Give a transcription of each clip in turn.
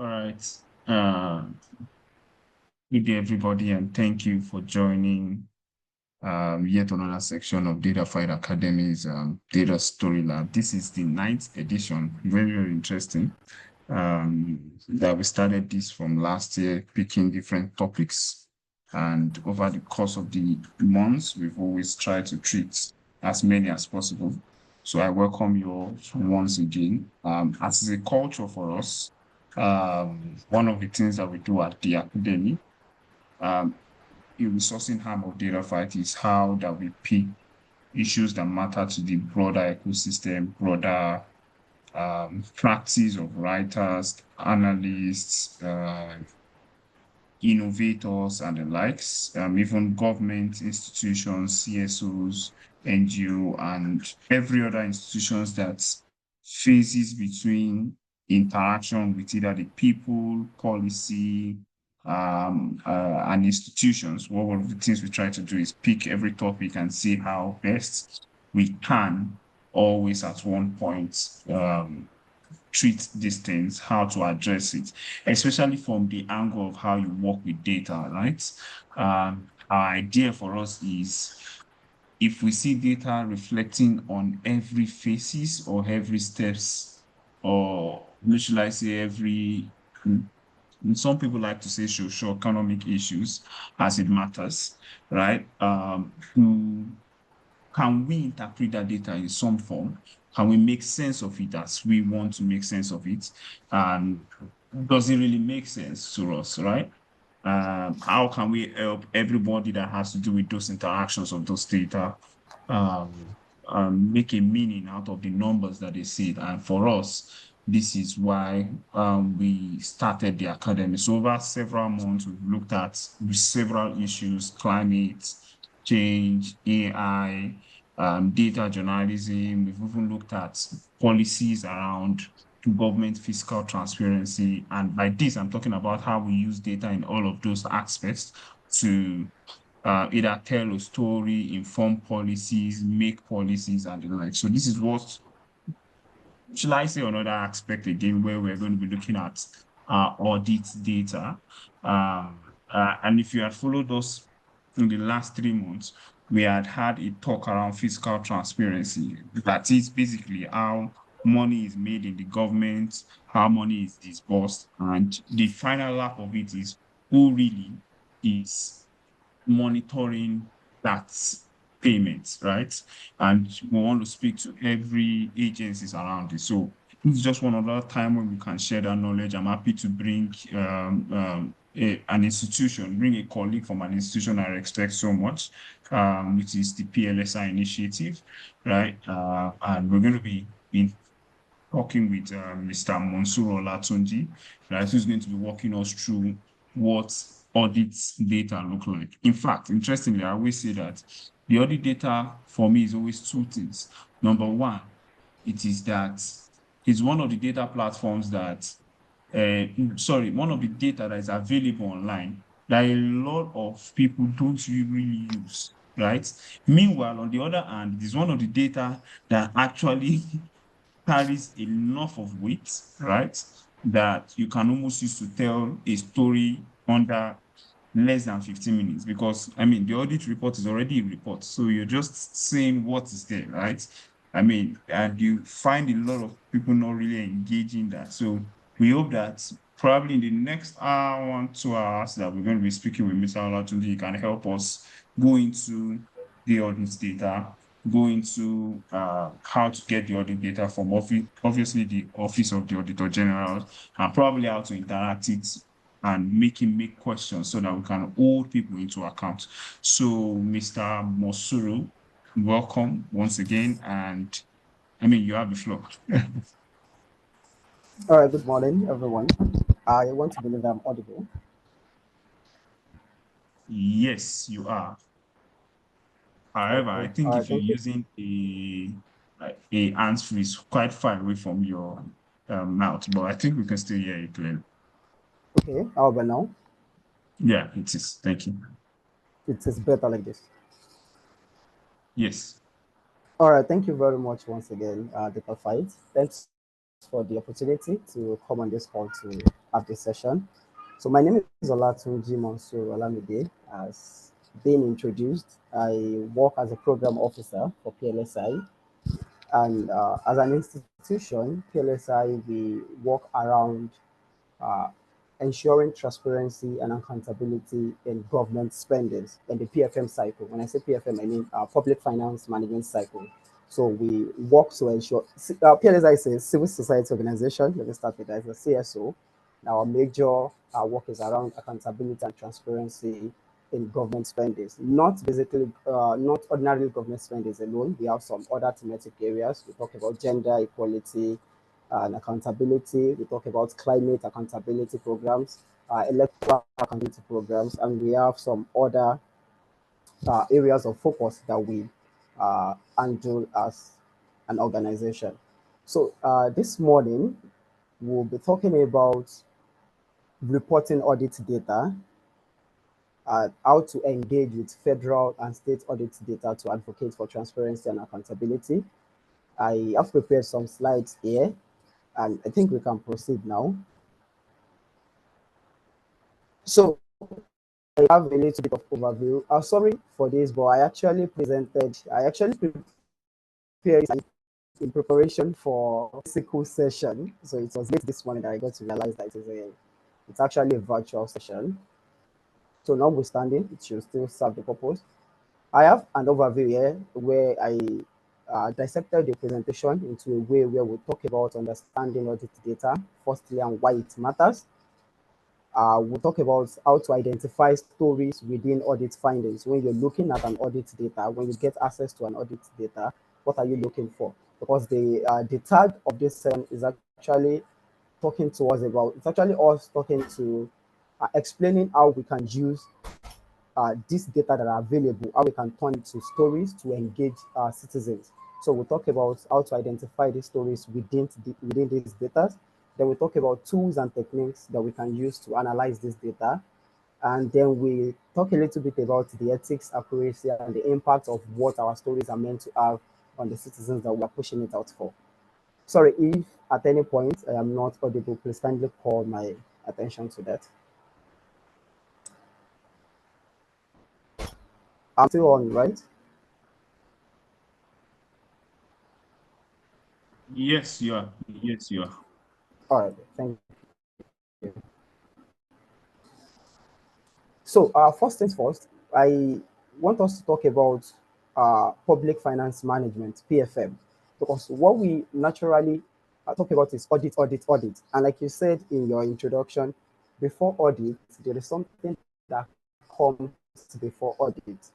All right. Good day, everybody, and thank you for joining yet another section of Data Fight Academy's Data Story Lab. This is the ninth edition. Very, very interesting. That we started this from last year, picking different topics. And over the course of the months, we've always tried to treat as many as possible. So I welcome you all once again. As is a culture for us, one of the things that we do at the academy, um, in resourcing harm of data fight is how that we pick issues that matter to the broader ecosystem, broader practice of writers, analysts, innovators, and the likes, even government institutions, CSOs, NGO, and every other institutions that phases between interaction with either the people, policy, and institutions. One of the things we try to do is pick every topic and see how best we can always at one point treat these things, how to address it, especially from the angle of how you work with data, right? Our idea for us is if we see data reflecting on every phases or every steps, or what should I say, every some people like to say socio-economic issues as it matters, right? Can we interpret that data in some form? Can we make sense of it as we want to make sense of it? And does it really make sense to us, right? How can we help everybody that has to do with those interactions of those data um, make a meaning out of the numbers that they see? And for us, this is why we started the academy. So over several months, we've looked at several issues: climate change, AI, data journalism. We've even looked at policies around government fiscal transparency. And by this, I'm talking about how we use data in all of those aspects to either tell a story, inform policies, make policies, and the like. So this is what, shall I say, another aspect again, where we're going to be looking at audit data. And if you had followed us in the last 3 months, we had a talk around fiscal transparency. That is basically how money is made in the government, how money is disbursed, and the final lap of it is who really is monitoring that payment, right? And we want to speak to every agencies around it. So this is just one other time when we can share that knowledge. I'm happy to bring an institution, bring a colleague from an institution I respect so much, which is the PLSI initiative, right? And we're going to be talking with Mr. Monsuro Latunji, right, who's going to be walking us through what audit data look like. In fact, interestingly, I always say that the audit data for me is always two things. Number one, it is that it's one of the data platforms that, one of the data that is available online that a lot of people don't really use, right? Meanwhile, on the other hand, it is one of the data that actually carries enough of weight, right? That you can almost use to tell a story under less than 15 minutes. Because, I mean, the audit report is already a report. So you're just saying what is there, right? I mean, and you find a lot of people not really engaging that. So we hope that probably in the next hour, 1, 2 hours that we're going to be speaking with Mr. Olatunji, he can help us go into the audit data, go into how to get the audit data from obviously the Office of the Auditor General, and probably how to interact it and make questions so that we can hold people into account. So, Mr. Mosuru, welcome once again, and I mean you have the floor. All right, good morning, everyone. I want to believe I'm audible. Yes, you are. However, I Okay. All think right, if you're thank you. using a hands-free, it's quite far away from your mouth, but I think we can still hear you clearly. Okay, how about now? Yeah, it is. Thank you. It is better like this. Yes. All right, thank you very much once again, Data Fight. Thanks for the opportunity to come on this call to have this session. So my name is Olatunji Mansour Olamide. As being introduced, I work as a program officer for PLSI, and as an institution, PLSI we work around uh, ensuring transparency and accountability in government spendings in the PFM cycle. When I say PFM, I mean public finance management cycle. So we work to ensure PLSI is a civil society organization. Let me start with that. It's a CSO. Our major work is around accountability and transparency in government spendings. Not basically, not ordinary government spendings alone. We have some other thematic areas. We talk about gender equality, and accountability. We talk about climate accountability programs, electoral accountability programs, and we have some other areas of focus that we handle as an organization. So this morning, we'll be talking about reporting audit data, how to engage with federal and state audit data to advocate for transparency and accountability. I have prepared some slides here, and I think we can proceed now. So I have a little bit of overview. Sorry for this, but I actually prepared in preparation for physical session. So it was late this morning that I got to realize that it's actually a virtual session. So notwithstanding, it should still serve the purpose. I have an overview here where I dissected the presentation into a way where we talk about understanding audit data, firstly, and why it matters. We'll talk about how to identify stories within audit findings. When you're looking at an audit data, when you get access to an audit data, what are you looking for? Because the tag of this session is actually talking to us about, it's actually us talking to explaining how we can use this data that are available, how we can turn it to stories to engage citizens. So we'll talk about how to identify these stories within these data. Then we talk about tools and techniques that we can use to analyze this data. And then we talk a little bit about the ethics, accuracy, and the impact of what our stories are meant to have on the citizens that we are pushing it out for. Sorry, if at any point I am not audible, please kindly call my attention to that. I'm still on, right? Yes, you are. Yes, you are. All right, thank you. So, first things first, I want us to talk about public finance management, PFM, because what we naturally talk about is audit, audit, audit. And like you said in your introduction, before audit, there is something that comes before audit.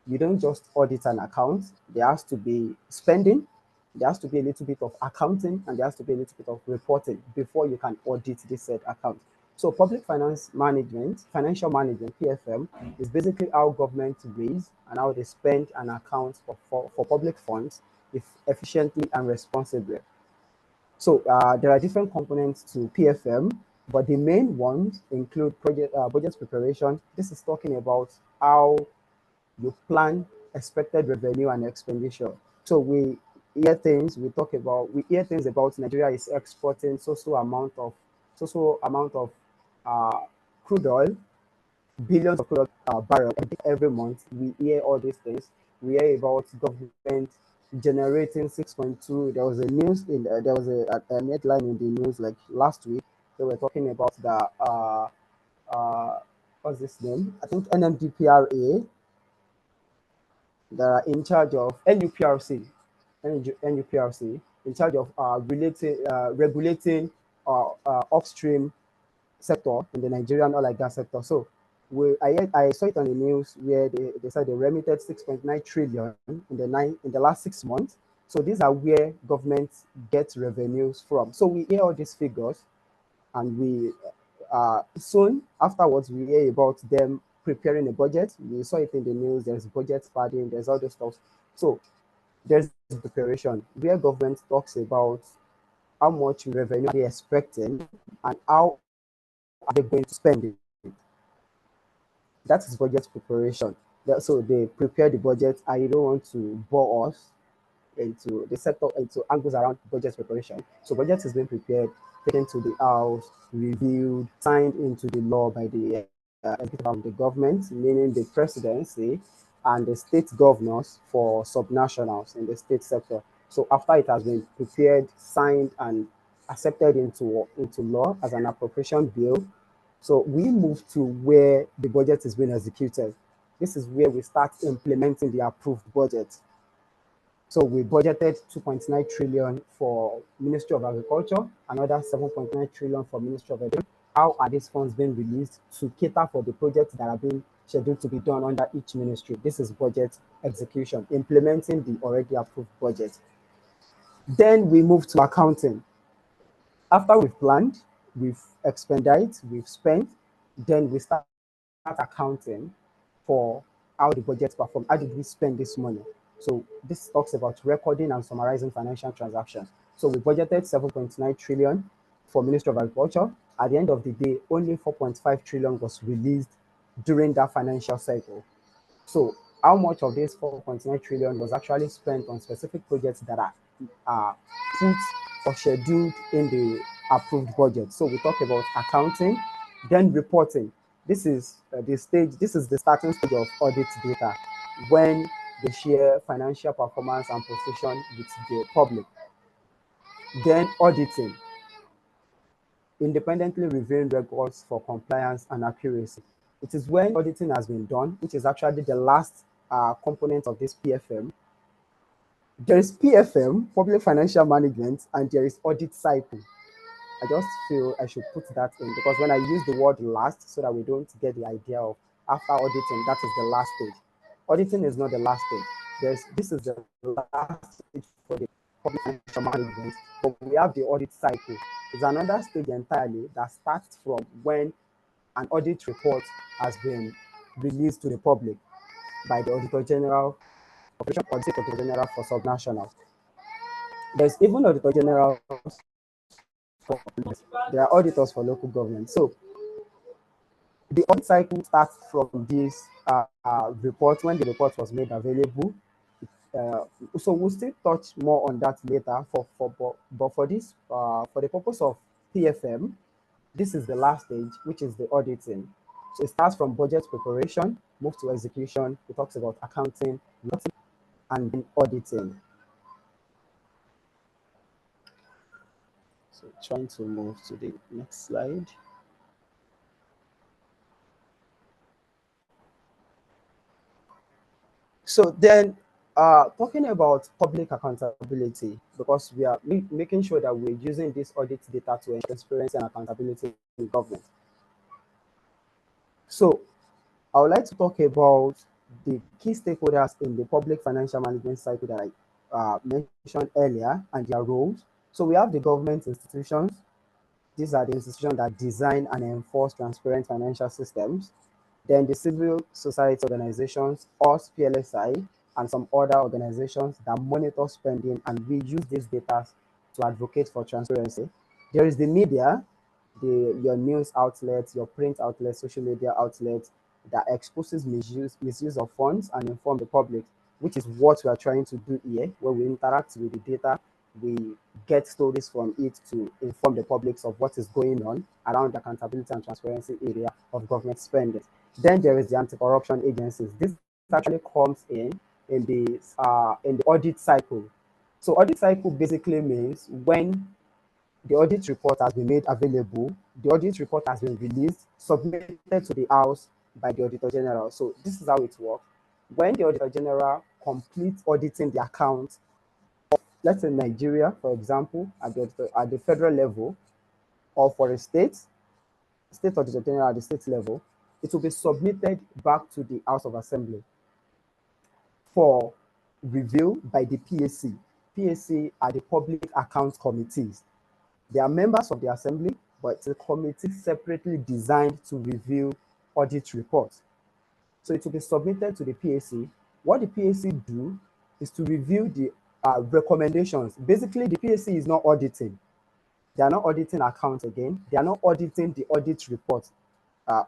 You don't just audit an account, there has to be spending, there has to be a little bit of accounting, and there has to be a little bit of reporting before you can audit this said account. So public finance management, financial management, PFM, is basically how governments raise and how they spend and account for public funds efficiently and responsibly. So there are different components to PFM, but the main ones include budget preparation. This is talking about how you plan expected revenue and expenditure. So we hear things about Nigeria is exporting so amount of uh, crude oil, billions of crude oil barrels every month. We hear all these things. We hear about government generating 6.2. There was a news in there was a headline in the news like last week. They were talking about the uh, what's this name? I think NMDPRA that are in charge of NUPRC, in charge of regulating upstream sector in the Nigerian oil and gas sector. So I saw it on the news where they said they remitted 6.9 trillion in the last 6 months. So these are where government gets revenues from. So we hear all these figures, and we soon afterwards we hear about them preparing a budget. We saw it in the news. There's budget padding. There's all this stuff. So there's preparation where government talks about how much revenue are they expecting and how are they going to spend it. That is budget preparation. So they prepare the budget. I don't want to bore us into the sector, into angles around budget preparation. So budget is being prepared, taken to the House, reviewed, signed into the law by the executive arm of the government, meaning the presidency and the state governors for subnationals in the state sector. So after it has been prepared, signed, and accepted into law as an appropriation bill, so we move to where the budget is being executed. This is where we start implementing the approved budget. So we budgeted 2.9 trillion for Ministry of Agriculture, another 7.9 trillion for Ministry of Education. How are these funds being released to cater for the projects that are being scheduled to be done under each ministry? This is budget execution, implementing the already approved budget. Then we move to accounting. After we've planned, we've expended, we've spent, then we start accounting for how the budget performed. How did we spend this money? So this talks about recording and summarizing financial transactions. So we budgeted 7.9 trillion for Ministry of Agriculture. At the end of the day, only 4.5 trillion was released during that financial cycle. So how much of this 4.9 trillion was actually spent on specific projects that are put or scheduled in the approved budget? So we talk about accounting, then reporting. This is the stage. This is the starting stage of audit data, when they share financial performance and position with the public. Then auditing, independently reviewing records for compliance and accuracy. It is when auditing has been done, which is actually the last component of this PFM. There is PFM, public financial management, and there is audit cycle. I just feel I should put that in, because when I use the word last, so that we don't get the idea of after auditing, that is the last stage. Auditing is not the last stage. This is the last stage for the public financial management, but we have the audit cycle. It's another stage entirely that starts from when an audit report has been released to the public by the Auditor General, Operation Auditor General for subnational. There's even Auditor General for, there are auditors for local government. So the audit cycle starts from this report, when the report was made available. Uh, so we'll still touch more on that later. But for this, for the purpose of PFM, this is the last stage, which is the auditing. So it starts from budget preparation, move to execution. It talks about accounting, and then auditing. So trying to move to the next slide. So then, talking about public accountability, because we are making sure that we're using this audit data to ensure transparency and accountability in government. So I would like to talk about the key stakeholders in the public financial management cycle that I mentioned earlier, and their roles. So we have the government institutions. These are the institutions that design and enforce transparent financial systems. Then the civil society organizations, us, PLSI, and some other organizations that monitor spending, and we use these data to advocate for transparency. There is the media, your news outlets, your print outlets, social media outlets that exposes misuse of funds and inform the public, which is what we are trying to do here, where we interact with the data, we get stories from it to inform the publics of what is going on around the accountability and transparency area of government spending. Then there is the anti-corruption agencies. This actually comes in the audit cycle. So audit cycle basically means when the audit report has been made available, the audit report has been released, submitted to the House by the Auditor General. So this is how it works. When the Auditor General completes auditing the account, let's say Nigeria, for example, at the federal level, or for a state Auditor General at the state level, it will be submitted back to the House of Assembly for review by the PAC. PAC are the Public Account Committees. They are members of the Assembly, but it's a committee separately designed to review audit reports. So it will be submitted to the PAC. What the PAC do is to review the recommendations. Basically, the PAC is not auditing. They are not auditing accounts again. They are not auditing the audit report.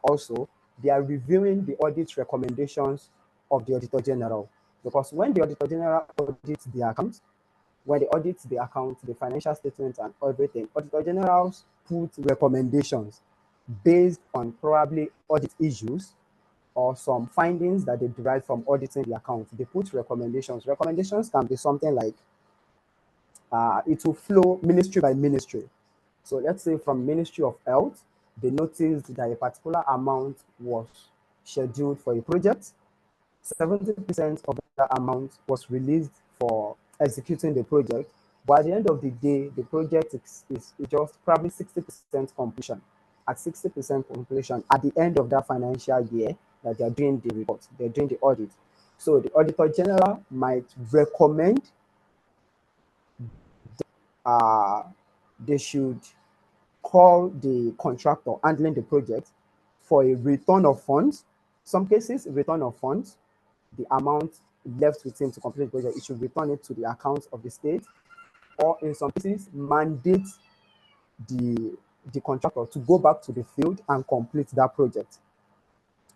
Also, they are reviewing the audit recommendations of the Auditor General. Because when the Auditor General audits the accounts, when they audit the account, the financial statements and everything, Auditor Generals put recommendations based on probably audit issues or some findings that they derive from auditing the account. They put recommendations. Recommendations can be something like it will flow ministry by ministry. So let's say from Ministry of Health, they noticed that a particular amount was scheduled for a project. 70% of that amount was released for executing the project. But at the end of the day, the project is just probably 60% completion. At 60% completion, at the end of that financial year, that they're doing the report, they're doing the audit. So the Auditor General might recommend uh, they should call the contractor handling the project for a return of funds. Some cases, return of funds, the amount left with him to complete the project, it should return it to the account of the state, or in some cases, mandate the, the contractor to go back to the field and complete that project.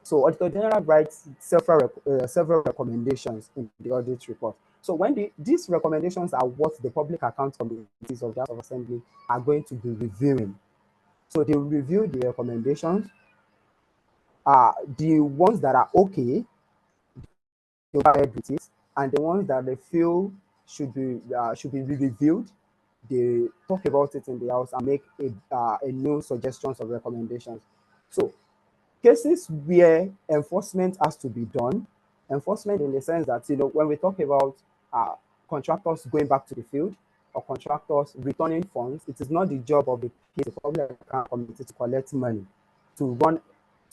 So Auditor General writes several recommendations in the audit report. So when these recommendations are what the public account committees of the House of Assembly are going to be reviewing. So they will review the recommendations. The ones that are okay, they'll go ahead with it, and the ones that they feel should be reviewed, they talk about it in the House and make a new suggestions or recommendations. So cases where enforcement has to be done, enforcement in the sense that, when we talk about uh, contractors going back to the field or contractors returning funds, it is not the job of the public account committee to collect money, to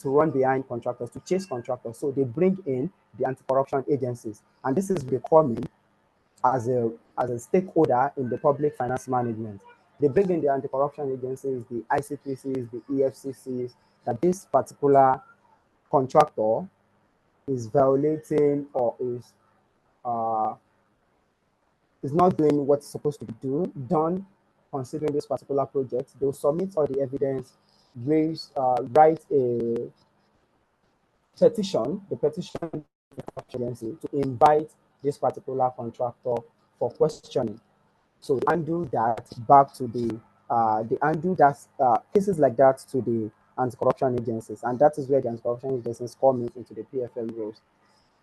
run behind contractors, to chase contractors. So they bring in the anti-corruption agencies, and this is becoming as a stakeholder in the public finance management. They bring in the anti-corruption agencies, the ICPCs, the EFCCs, that this particular contractor is violating or uh, is not doing what's supposed to be done considering this particular project. They'll submit all the evidence, write a petition, the petition agency to invite this particular contractor for questioning. So they undo that back to they undo that cases like that to the anti-corruption agencies, and that is where the anti-corruption agencies come into the PFM roles.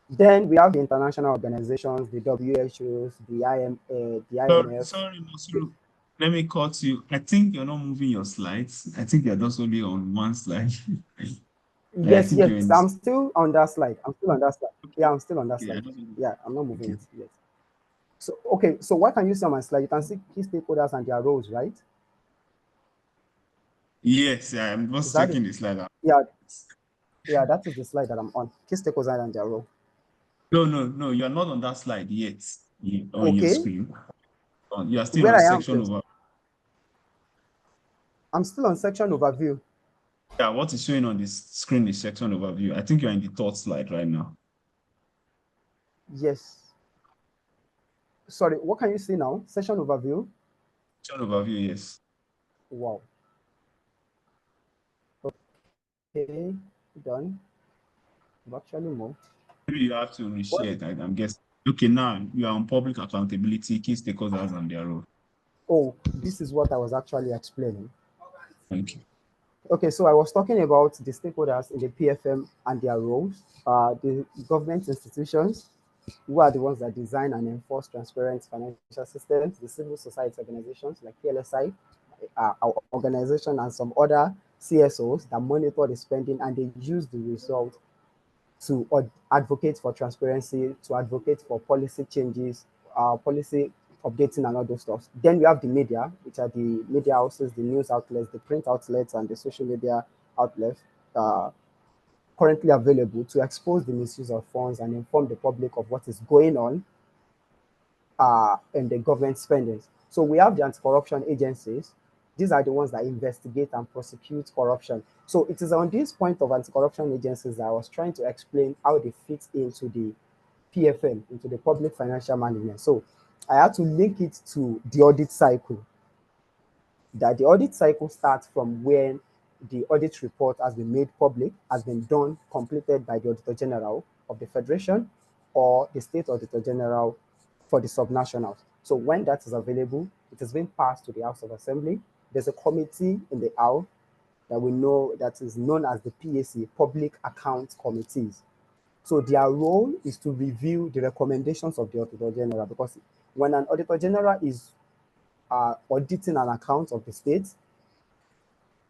Then we have the international organizations, the WHOs, the Sorry, IMF. sorry, Masuru. Let me cut you. I think you're not moving your slides. I think you're just only on one slide. I Yes, think you're in yes, this. I'm still on that slide. I'm still on that slide. Okay, Yeah, I'm still on that okay, I slide. don't. Yeah, I'm not moving Okay. it yet. So, okay, so what can you see on my slide? You can see key stakeholders and their roles, right? Yes, yeah, I'm Is just that it? checking the slide out. Yeah, yeah, that is the slide that I'm on. Key stakeholders and their role. No, no, no, you're not on that slide yet on your Okay, screen. You are still where on I am, section yes. over. I'm still on section overview. Yeah, what is showing on this screen is section overview. I think you're in the third slide right now. Yes. Sorry, what can you see now? Section overview. Section overview, yes. Wow. Okay, done. I've actually moved. Maybe you have to What? reshare it, I'm guessing. Okay, now you are on public accountability, key stakeholders and their role. Oh, this is what I was actually explaining. Thank you. Okay, so I was talking about the stakeholders in the PFM and their roles. The government institutions, who are the ones that design and enforce transparent financial systems, the civil society organizations like PLSI, our organization, and some other CSOs that monitor the spending and they use the result to advocate for transparency, to advocate for policy changes, policy updating, and all those stuff. Then we have the media, which are the media houses, the news outlets, the print outlets, and the social media outlets uh, currently available to expose the misuse of funds and inform the public of what is going on in the government spendings. So we have the anti-corruption agencies. These are the ones that investigate and prosecute corruption. So it is on this point of anti-corruption agencies that I was trying to explain how they fit into the PFM, into the public financial management. So I had to link it to the audit cycle. That the audit cycle starts from when the audit report has been made public, has been done, completed by the Auditor General of the Federation or the State Auditor General for the subnationals. So when that is available, it is being passed to the House of Assembly. There's a committee in the House that we know that is known as the PAC, Public Account Committees. So their role is to review the recommendations of the Auditor General, because when an Auditor General is auditing an account of the state,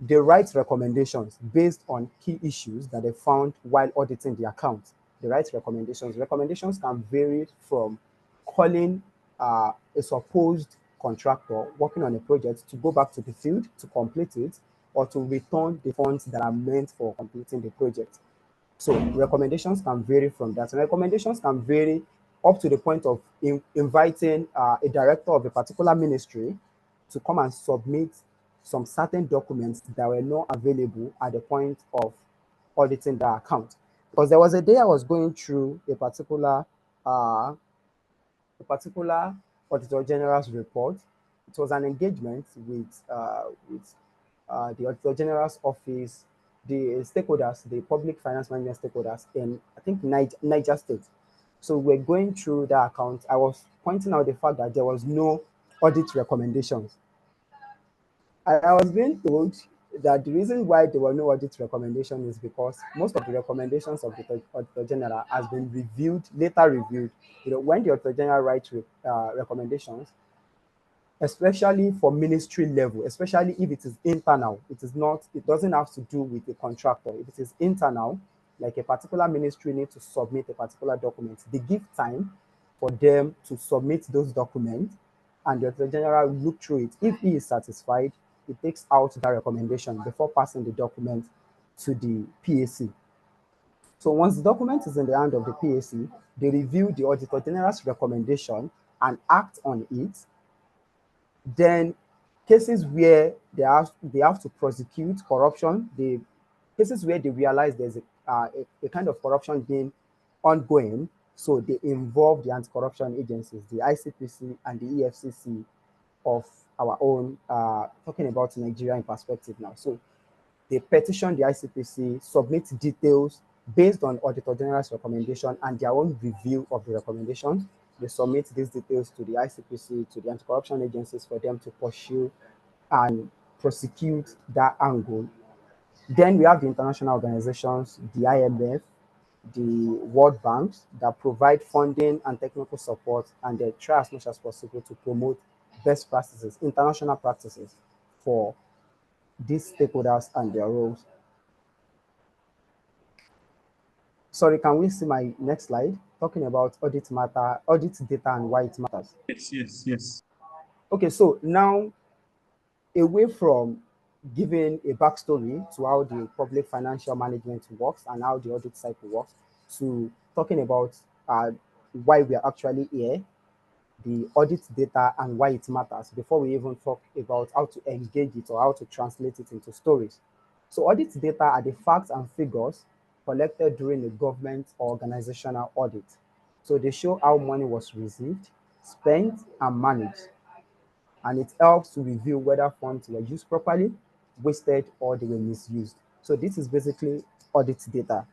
they write recommendations based on key issues that they found while auditing the account. They write recommendations. Recommendations can vary from calling a supposed contractor working on a project to go back to the field to complete it, or to return the funds that are meant for completing the project. So recommendations can vary from that. And recommendations can vary up to the point of inviting a director of a particular ministry to come and submit some certain documents that were not available at the point of auditing the account. Because there was a day I was going through uh, a particular Auditor General's report. It was an engagement with the Auditor General's office, the stakeholders, the public finance management stakeholders in, I think, Niger State. So we're going through that account. I was pointing out the fact that there was no audit recommendations. And I was being told that the reason why there were no audit recommendations is because most of the recommendations of the Auditor General has been reviewed, later reviewed. When the Auditor General writes recommendations, especially for ministry level, especially if it is internal. It is not, it doesn't have to do with the contractor. If it is internal, like a particular ministry needs to submit a particular document, they give time for them to submit those documents, and the Auditor General look through it. If he is satisfied, he takes out that recommendation before passing the document to the PAC. So once the document is in the hand of the PAC, they review the Auditor General's recommendation and act on it. Then cases where they have to prosecute corruption, the cases where they realize there's a kind of corruption being ongoing, so they involve the anti-corruption agencies, the ICPC and the EFCC of our own, talking about Nigeria in perspective now. So they petition the ICPC, submit details based on Auditor General's recommendation and their own review of the recommendations. They submit these details to the ICPC, to the anti-corruption agencies, for them to pursue and prosecute that angle. Then we have the international organizations, the IMF, the World Banks, that provide funding and technical support, and they try as much as possible to promote best practices, international practices for these stakeholders and their roles. Sorry, can we see my next slide? Talking about audit data and why it matters. Yes, yes, yes. Okay, so now, away from giving a backstory to how the public financial management works and how the audit cycle works, to talking about why we are actually here, the audit data and why it matters, before we even talk about how to engage it or how to translate it into stories. So audit data are the facts and figures collected during a government or organizational audit. So they show how money was received, spent, and managed. And it helps to review whether funds were used properly, wasted, or they were misused. So this is basically audit data.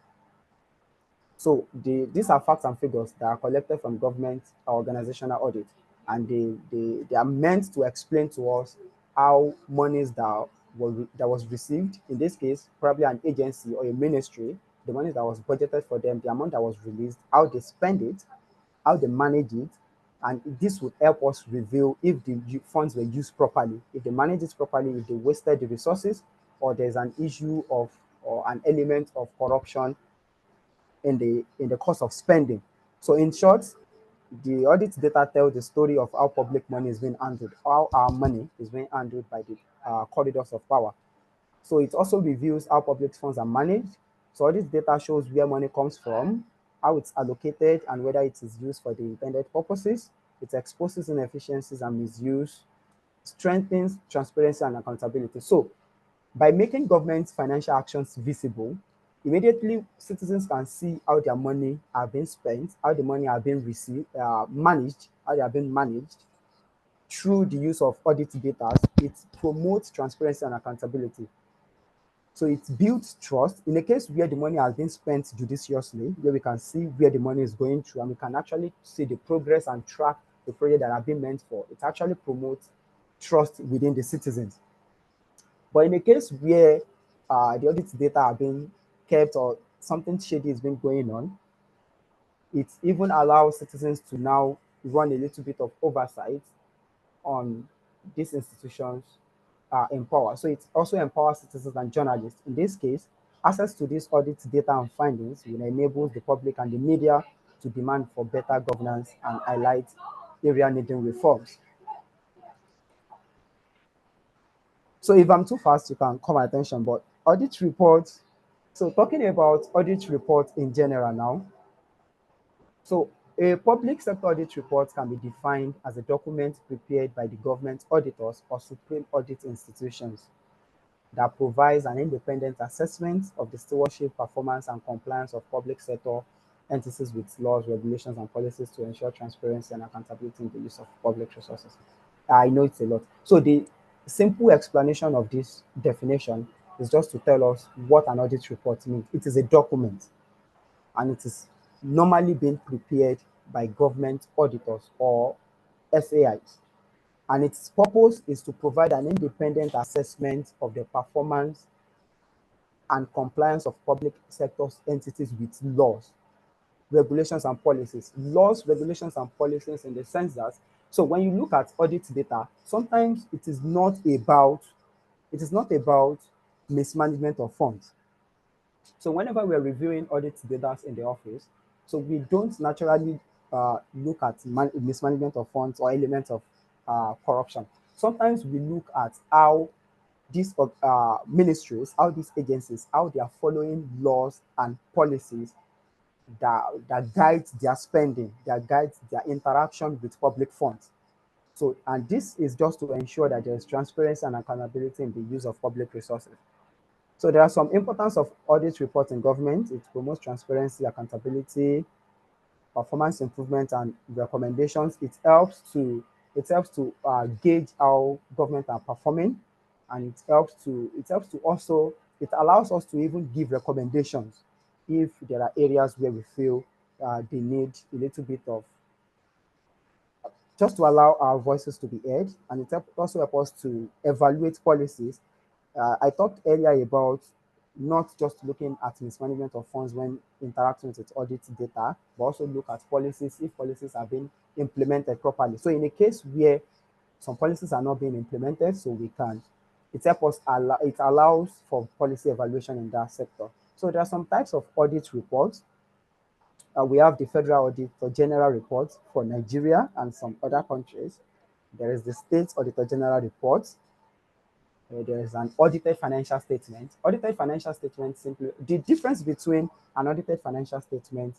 So these are facts and figures that are collected from government or organizational audit, and they are meant to explain to us how monies that was received, in this case, probably an agency or a ministry, the money that was budgeted for them, the amount that was released, how they spend it, how they manage it, and this would help us reveal if the funds were used properly, if they manage it properly, if they wasted the resources, or there's an issue of or an element of corruption in the course of spending. So in short, the audit data tell the story of how public money is being handled, how our money is being handled by the corridors of power. So it also reviews how public funds are managed. So audit data shows where money comes from, how it's allocated, and whether it is used for the intended purposes. It exposes inefficiencies and misuse, strengthens transparency and accountability. So by making government's financial actions visible, immediately citizens can see how their money are being spent, how the money are being received, managed, how they are being managed through the use of audit data. It promotes transparency and accountability. So it builds trust in a case where the money has been spent judiciously, where we can see where the money is going through, and we can actually see the progress and track the project that are being meant for, it actually promotes trust within the citizens. But in a case where the audit data are being kept or something shady has been going on, it even allows citizens to now run a little bit of oversight on these institutions in power. So it also empowers citizens and journalists. In this case, access to this audit data and findings will enable the public and the media to demand for better governance and highlight area needing reforms. So if I'm too fast, you can call my attention. But audit reports, so talking about audit reports in general now, so a public sector audit report can be defined as a document prepared by the government auditors or supreme audit institutions that provides an independent assessment of the stewardship, performance, and compliance of public sector entities with laws, regulations, and policies to ensure transparency and accountability in the use of public resources. I know it's a lot. So the simple explanation of this definition is just to tell us what an audit report means. It is a document, and it is normally being prepared by government auditors or SAIs. And its purpose is to provide an independent assessment of the performance and compliance of public sector entities with laws, regulations, and policies. Laws, regulations, and policies in the sense that, so when you look at audit data, sometimes it is not about mismanagement of funds. So whenever we're reviewing audit data in the office, so we don't naturally look at mismanagement of funds or elements of corruption. Sometimes we look at how these ministries, how these agencies, how they are following laws and policies that guides their spending, that guides their interaction with public funds. So, and this is just to ensure that there is transparency and accountability in the use of public resources. So there are some importance of audit reports in government. It promotes transparency, accountability, performance improvement, and recommendations. It helps to gauge how government are performing, and it allows us to even give recommendations if there are areas where we feel they need a little bit of, just to allow our voices to be heard, and also help us to evaluate policies. I talked earlier about not just looking at mismanagement of funds when interacting with audit data, but also look at policies if policies are being implemented properly. So in a case where some policies are not being implemented, so it allows for policy evaluation in that sector. So there are some types of audit reports. We have the Federal Auditor General report for Nigeria and some other countries. There is the State Auditor General report. There is an audited financial statement. Audited financial statement simply, the difference between an audited financial statement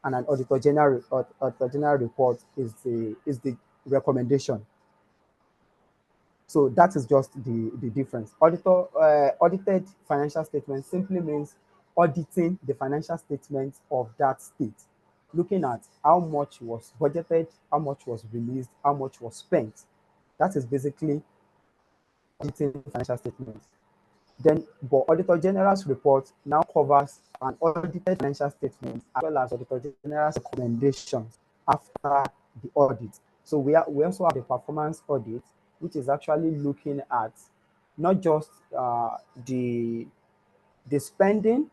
and an auditor general report is the recommendation. So that is just the difference. Audited financial statement simply means auditing the financial statements of that state, looking at how much was budgeted, how much was released, how much was spent. That is basically auditing financial statements. Then, but Auditor General's report now covers an audited financial statement as well as Auditor General's recommendations after the audit. So we also have the performance audit, which is actually looking at not just the spending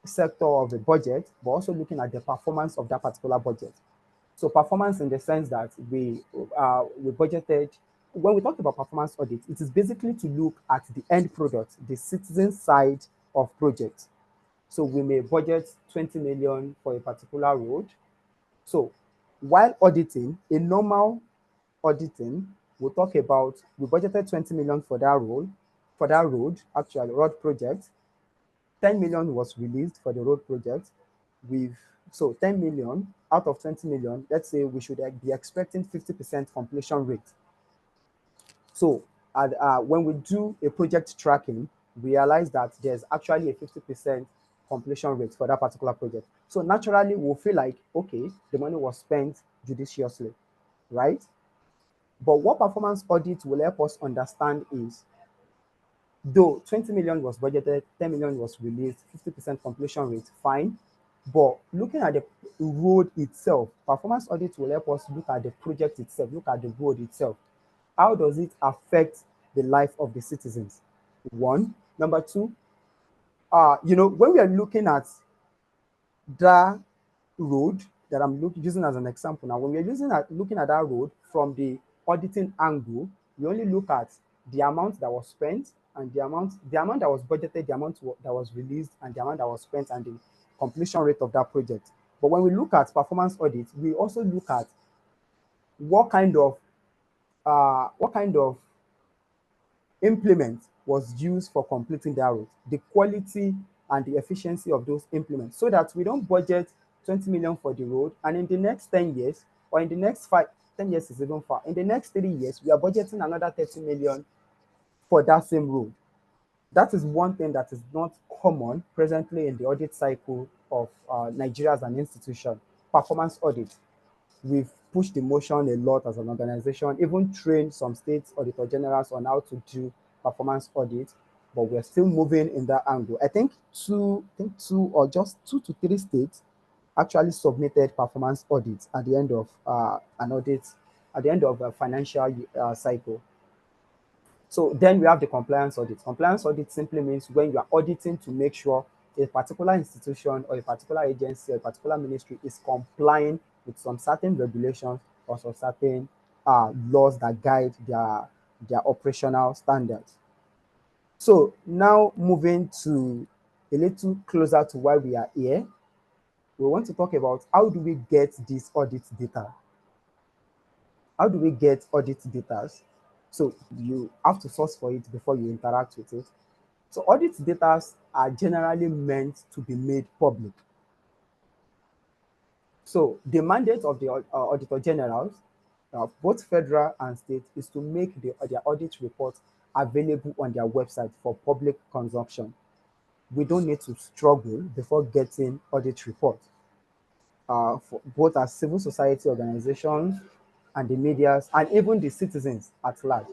sector of the budget, but also looking at the performance of that particular budget. So performance in the sense that we budgeted. When we talk about performance audit, it is basically to look at the end product, the citizen side of projects. So we may budget 20 million for a particular road. So while auditing, a normal auditing, we budgeted 20 million for that road, actually road project. 10 million was released for the road project. So 10 million out of 20 million, let's say we should be expecting 50% completion rate. So when we do a project tracking, we realize that there's actually a 50% completion rate for that particular project. So naturally, we'll feel like, okay, the money was spent judiciously, right? But what performance audit will help us understand is, though 20 million was budgeted, 10 million was released, 50% completion rate, fine. But looking at the road itself, performance audit will help us look at the project itself, look at the road itself. How does it affect the life of the citizens? One. Number two, when we are looking at that road that I'm using as an example now, when we're looking at that road from the auditing angle, we only look at the amount that was spent and the amount that was budgeted, the amount that was released, and the amount that was spent, and the completion rate of that project. But when we look at performance audit, we also look at what kind of implement was used for completing that route, the quality and the efficiency of those implements, so that we don't budget 20 million for the road and in the next 10 years, or in the next 10 years is even far, in the next 3 years, we are budgeting another 30 million for that same road. That is one thing that is not common presently in the audit cycle of Nigeria as an institution. Performance audit. We've pushed the motion a lot as an organization, even trained some state auditor generals on how to do performance audit, but we're still moving in that angle. I think two or just 2 to 3 states actually submitted performance audits at the end of an audit, at the end of a financial cycle. So then we have the compliance audit. Compliance audit simply means when you are auditing to make sure a particular institution or a particular agency or a particular ministry is complying with some certain regulations or some certain laws that guide their operational standards. So now moving to a little closer to why we are here, we want to talk about how do we get this audit data? How do we get audit data? So you have to source for it before you interact with it. So audit data are generally meant to be made public. So the mandate of the Auditor Generals, both federal and state, is to make their audit reports available on their website for public consumption. We don't need to struggle before getting audit reports. For both as civil society organizations and the medias and even the citizens at large.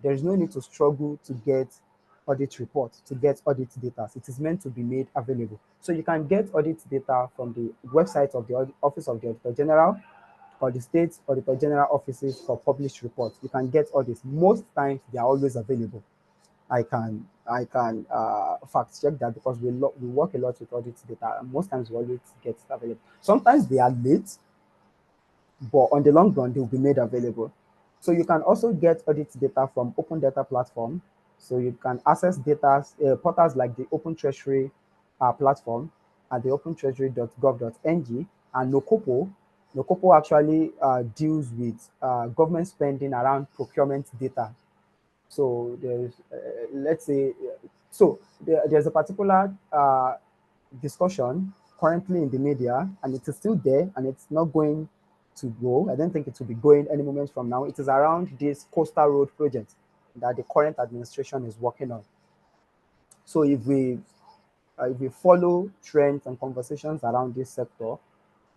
There is no need to struggle to get audit reports, to get audit data. It is meant to be made available. So you can get audit data from the website of the Office of the Auditor General or the state Auditor General offices for published reports. You can get audits. Most times they are always available. I can fact check that because we work a lot with audit data, and most times we always get it available. Sometimes they are late, but on the long run, they will be made available. So you can also get audit data from open data platform. So you can access data portals like the Open Treasury platform at the opentreasury.gov.ng and Nokopo. Nokopo actually deals with government spending around procurement data. So there's, let's say, there's a particular discussion currently in the media, and it is still there, and it's not going to go. I don't think it will be going any moment from now. It is around this coastal road project that the current administration is working on. So if we follow trends and conversations around this sector,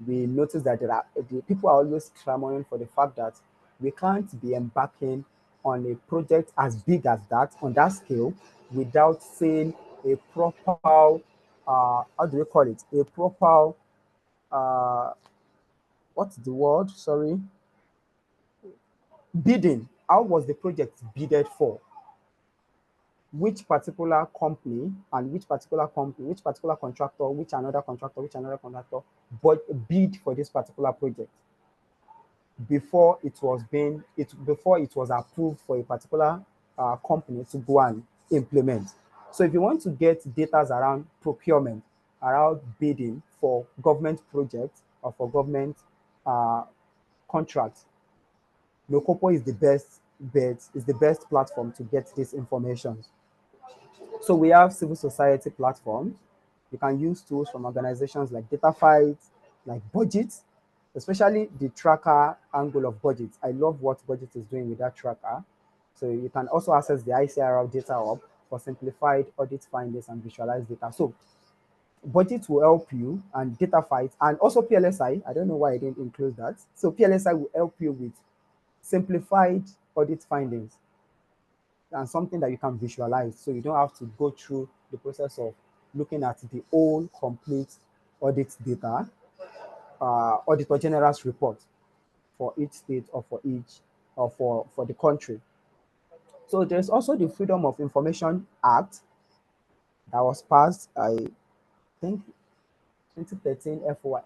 we notice that the people are always clamoring for the fact that we can't be embarking on a project as big as that, on that scale, without seeing a proper, how do we call it? A proper, what's the word? Sorry. Bidding. How was the project bidded for? Which particular company and which particular company, which particular contractor, which another contractor, but bid for this particular project before it was approved for a particular company to go and implement. So if you want to get data around procurement, around bidding for government projects or for government uh, contracts, Nokopo is the best bet, is the best platform to get this information. So we have civil society platforms. You can use tools from organizations like DataFight, like Budget, especially the tracker angle of Budget. I love what Budget is doing with that tracker. So you can also access the ICRL data hub for simplified audit findings and visualized data. So Budget will help you, and DataFight, and also PLSI. I don't know why I didn't include that. So PLSI will help you with simplified audit findings and something that you can visualize, so you don't have to go through the process of looking at the whole complete audit data, Auditor General's report for each state or for each or for the country. So there's also the Freedom of Information Act that was passed, I think, 2013 FY.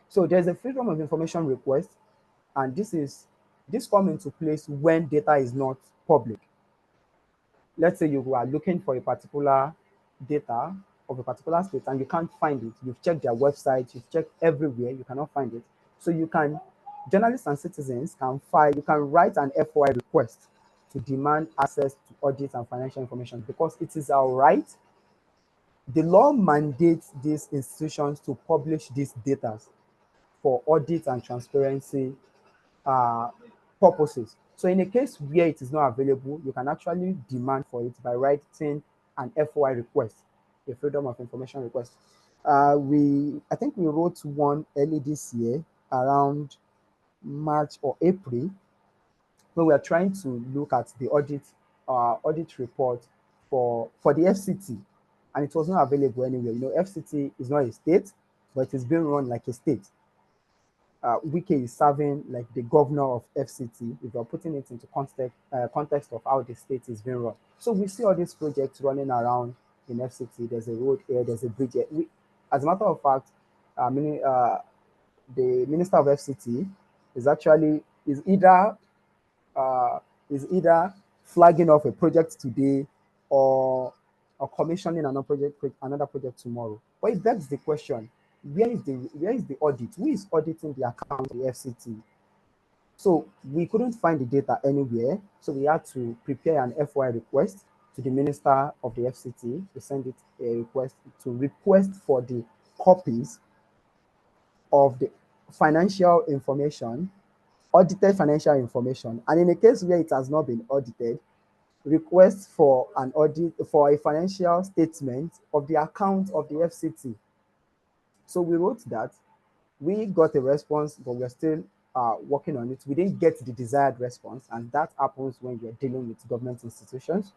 So there's a Freedom of Information request, and this come into place when data is not public. Let's say you are looking for a particular data of a particular state and you can't find it. You've checked their website, you've checked everywhere, you cannot find it. So journalists and citizens can file, you can write an FOI request to demand access to audit and financial information because it is our right. The law mandates these institutions to publish these data for audit and transparency uh, purposes. So in a case where it is not available, you can actually demand for it by writing an FOI request, a Freedom of Information request. I think we wrote one early this year around March or April, when we are trying to look at the audit report for the FCT, and it was not available anywhere. You know, FCT is not a state, but it is being run like a state. Wike is serving like the governor of FCT if you're putting it into context of how the state is being run. So we see all these projects running around in FCT. There's a road here, there's a bridge here. As a matter of fact, the minister of FCT is actually uh, is either flagging off a project today or commissioning another project tomorrow. But it begs the question: where is the audit? Who is auditing the account of the FCT? So we couldn't find the data anywhere. So we had to prepare an FOI request to the minister of the FCT to send it a request for the copies of the financial information, audited financial information. And in a case where it has not been audited, request for an audit for a financial statement of the account of the FCT. So we wrote that. We got a response, but we're still working on it. We didn't get the desired response, and that happens when you're dealing with government institutions.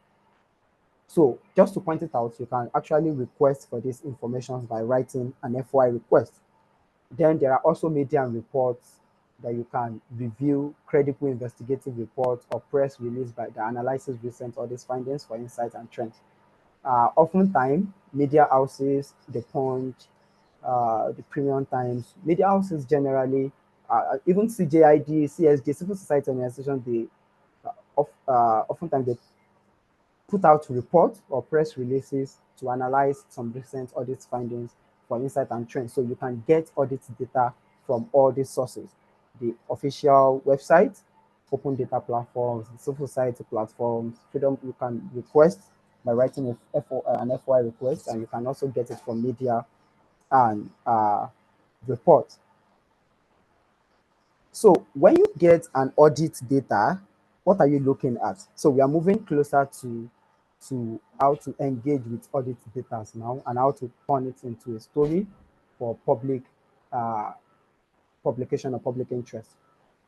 So just to point it out, you can actually request for this information by writing an FOI request. Then there are also media and reports that you can review, credible investigative reports or press release by the analysis recent audit findings for insights and trends. Oftentimes, media houses, The Punch, the Premium Times, media houses generally, even CJID, CSJ, civil society organizations, oftentimes they put out reports or press releases to analyze some recent audit findings for insight and trends. So you can get audit data from all these sources: the official website, open data platforms, the civil society platforms. Freedom, you can request by writing an FOI request, and you can also get it from media and report. So when you get an audit data, what are you looking at? So we are moving closer to how to engage with audit data now and how to turn it into a story for public uh, publication or public interest.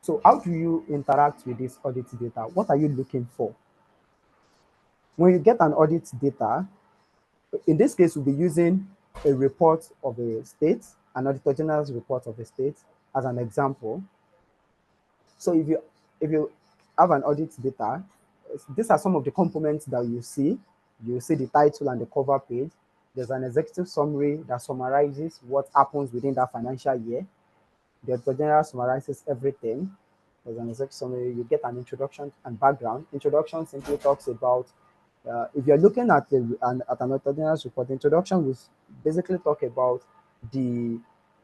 So how do you interact with this audit data? What are you looking for? When you get an audit data, in this case, we'll be using a report of a state, an Auditor General's report of a state as an example. So if you have an audit data, these are some of the components that you see. You see the title and the cover page. There's an executive summary that summarizes what happens within that financial year. The Auditor General summarizes everything. There's an executive summary. You get an introduction and background. Introduction simply talks about if you're looking at an Auditor General's report, the introduction will basically talk about the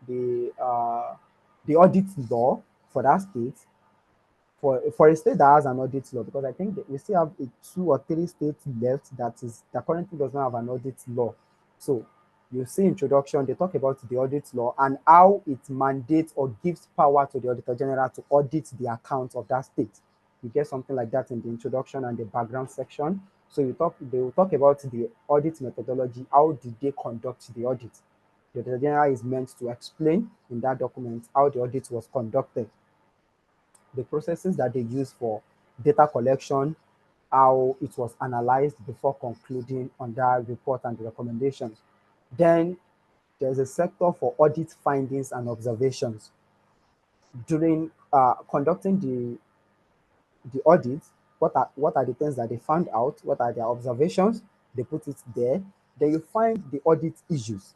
the uh, the audit law for that state, for a state that has an audit law, because I think that we still have 2 or 3 states left that currently does not have an audit law. So you see introduction, they talk about the audit law and how it mandates or gives power to the Auditor General to audit the accounts of that state. You get something like that in the introduction and the background section. So they will talk about the audit methodology. How did they conduct the audit? The Auditor General is meant to explain in that document how the audit was conducted, the processes that they use for data collection, how it was analyzed before concluding on that report and the recommendations. Then there's a sector for audit findings and observations. During conducting the audit, what are the things that they found out? What are their observations? They put it there. Then you find the audit issues.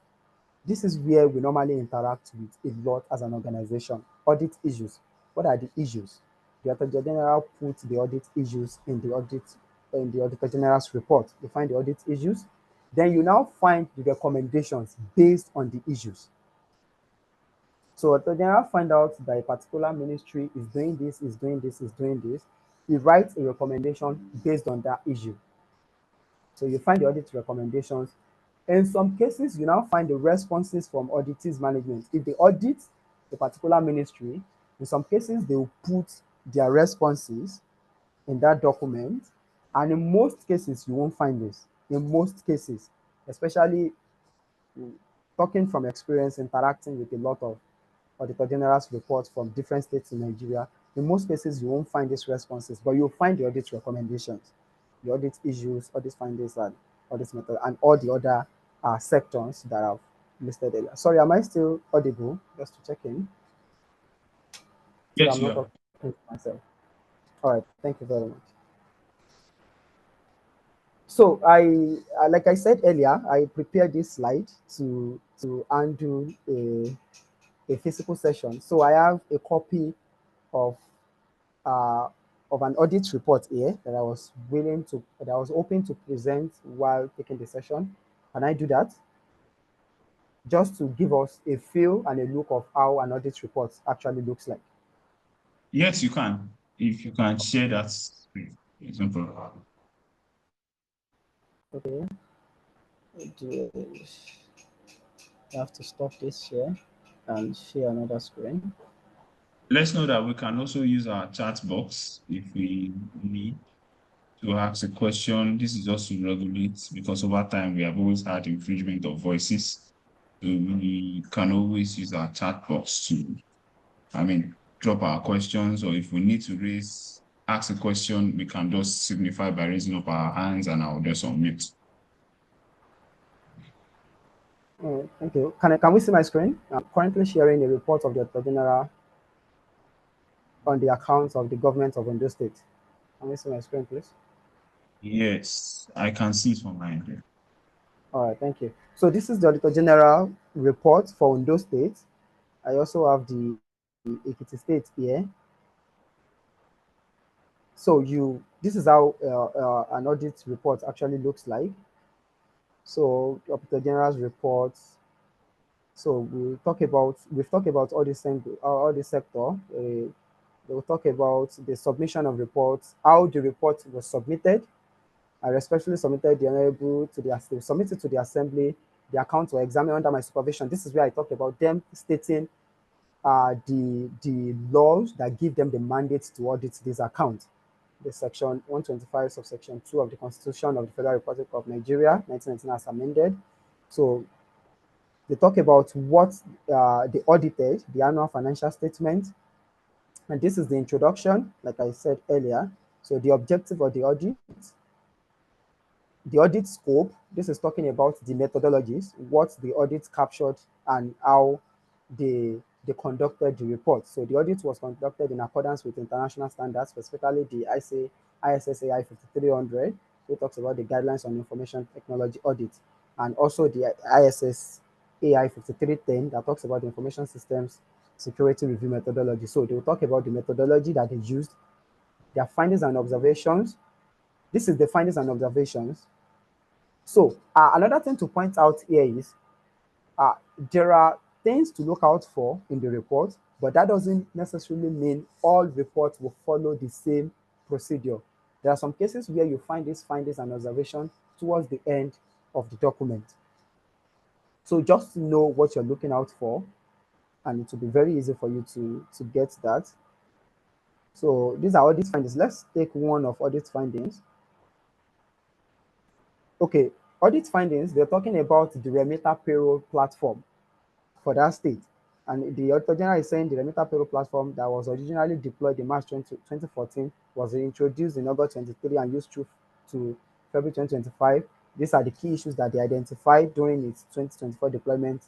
This is where we normally interact with a lot as an organization. Audit issues. What are the issues? The Auditor General puts the audit issues in the Auditor General's report. You find the audit issues. Then you now find the recommendations based on the issues. So Auditor General find out that a particular ministry is doing this, is doing this, is doing this. He writes a recommendation based on that issue. So you find the audit recommendations. In some cases, you now find the responses from auditees management. If they audit a particular ministry, in some cases they will put their responses in that document. And in most cases, you won't find this. In most cases, especially talking from experience, interacting with a lot of Auditor General's reports from different states in Nigeria, in most cases, you won't find these responses, but you'll find the audit recommendations, the audit issues, audit findings, and audit method, and all the other sectors that I've listed earlier. Sorry, am I still audible? Just to check in, so that Yes, I'm you not are. talking to myself. All right, thank you very much. So like I said earlier, I prepared this slide to undo a physical session. So I have a copy of uh, of an audit report here that I was hoping to present while taking the session. Can I do that? Just to give us a feel and a look of how an audit report actually looks like. Yes, you can. If you can share that screen, it's no problem. Okay, I have to stop this here and share another screen. Let's know that we can also use our chat box if we need to ask a question. This is just to regulate because over time we have always had infringement of voices. So we can always use our chat box to, drop our questions, or if we need to ask a question, we can just signify by raising up our hands and I'll just unmute. Thank you. Can we see my screen? I'm currently sharing a report of the Auditor General on the accounts of the government of Ondo State. Can we see my screen, please? Yes, I can see it from my end. All right, thank you. So this is the Auditor General report for Ondo State. I also have the Ekiti State here. So this is how an audit report actually looks like. So Auditor General's reports. So we've talked about all the sector. They will talk about the submission of reports, how the report was submitted. I respectfully submitted the honorable to the submitted to the assembly. The accounts were examined under my supervision. This is where I talked about them stating the laws that give them the mandate to audit this account. The section 125 subsection 2 of the Constitution of the Federal Republic of Nigeria, 1919 as amended. So they talk about what they audited, the annual financial statement, and this is the introduction, like I said earlier. So the objective of the audit scope, this is talking about the methodologies, what the audit captured and how they conducted the report. So the audit was conducted in accordance with international standards, specifically the ISSAI 5300, which talks about the guidelines on information technology audit, and also the ISSAI 5310 that talks about the information systems security review methodology. So they will talk about the methodology that they used, their findings and observations. This is the findings and observations. So another thing to point out here is uh, there are things to look out for in the report, but that doesn't necessarily mean all reports will follow the same procedure. There are some cases where you find these findings and observations towards the end of the document. So just know what you're looking out for, and it will be very easy for you to get that. So these are audit findings. Let's take one of audit findings. Okay, audit findings, they're talking about the remitter payroll platform for that state. And the Auditor General is saying the remitter payroll platform that was originally deployed in March 2014 was introduced in August 23 and used through to February 2025. These are the key issues that they identified during its 2024 deployment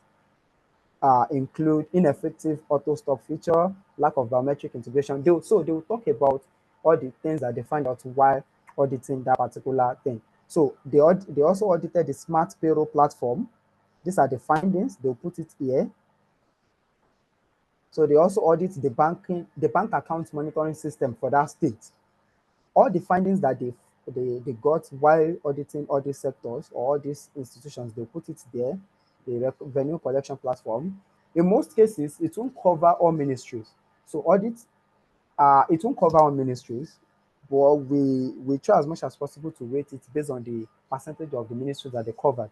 include ineffective auto stop feature, lack of biometric integration. They will talk about all the things that they find out while auditing that particular thing. So they also audited the smart payroll platform. These are the findings. They'll put it here. So they also audit the bank account monitoring system for that state. All the findings that they got while auditing all these sectors or all these institutions, they put it there, the revenue collection platform. In most cases, it won't cover all ministries. So audit, it won't cover all ministries, but we try as much as possible to rate it based on the percentage of the ministries that they covered.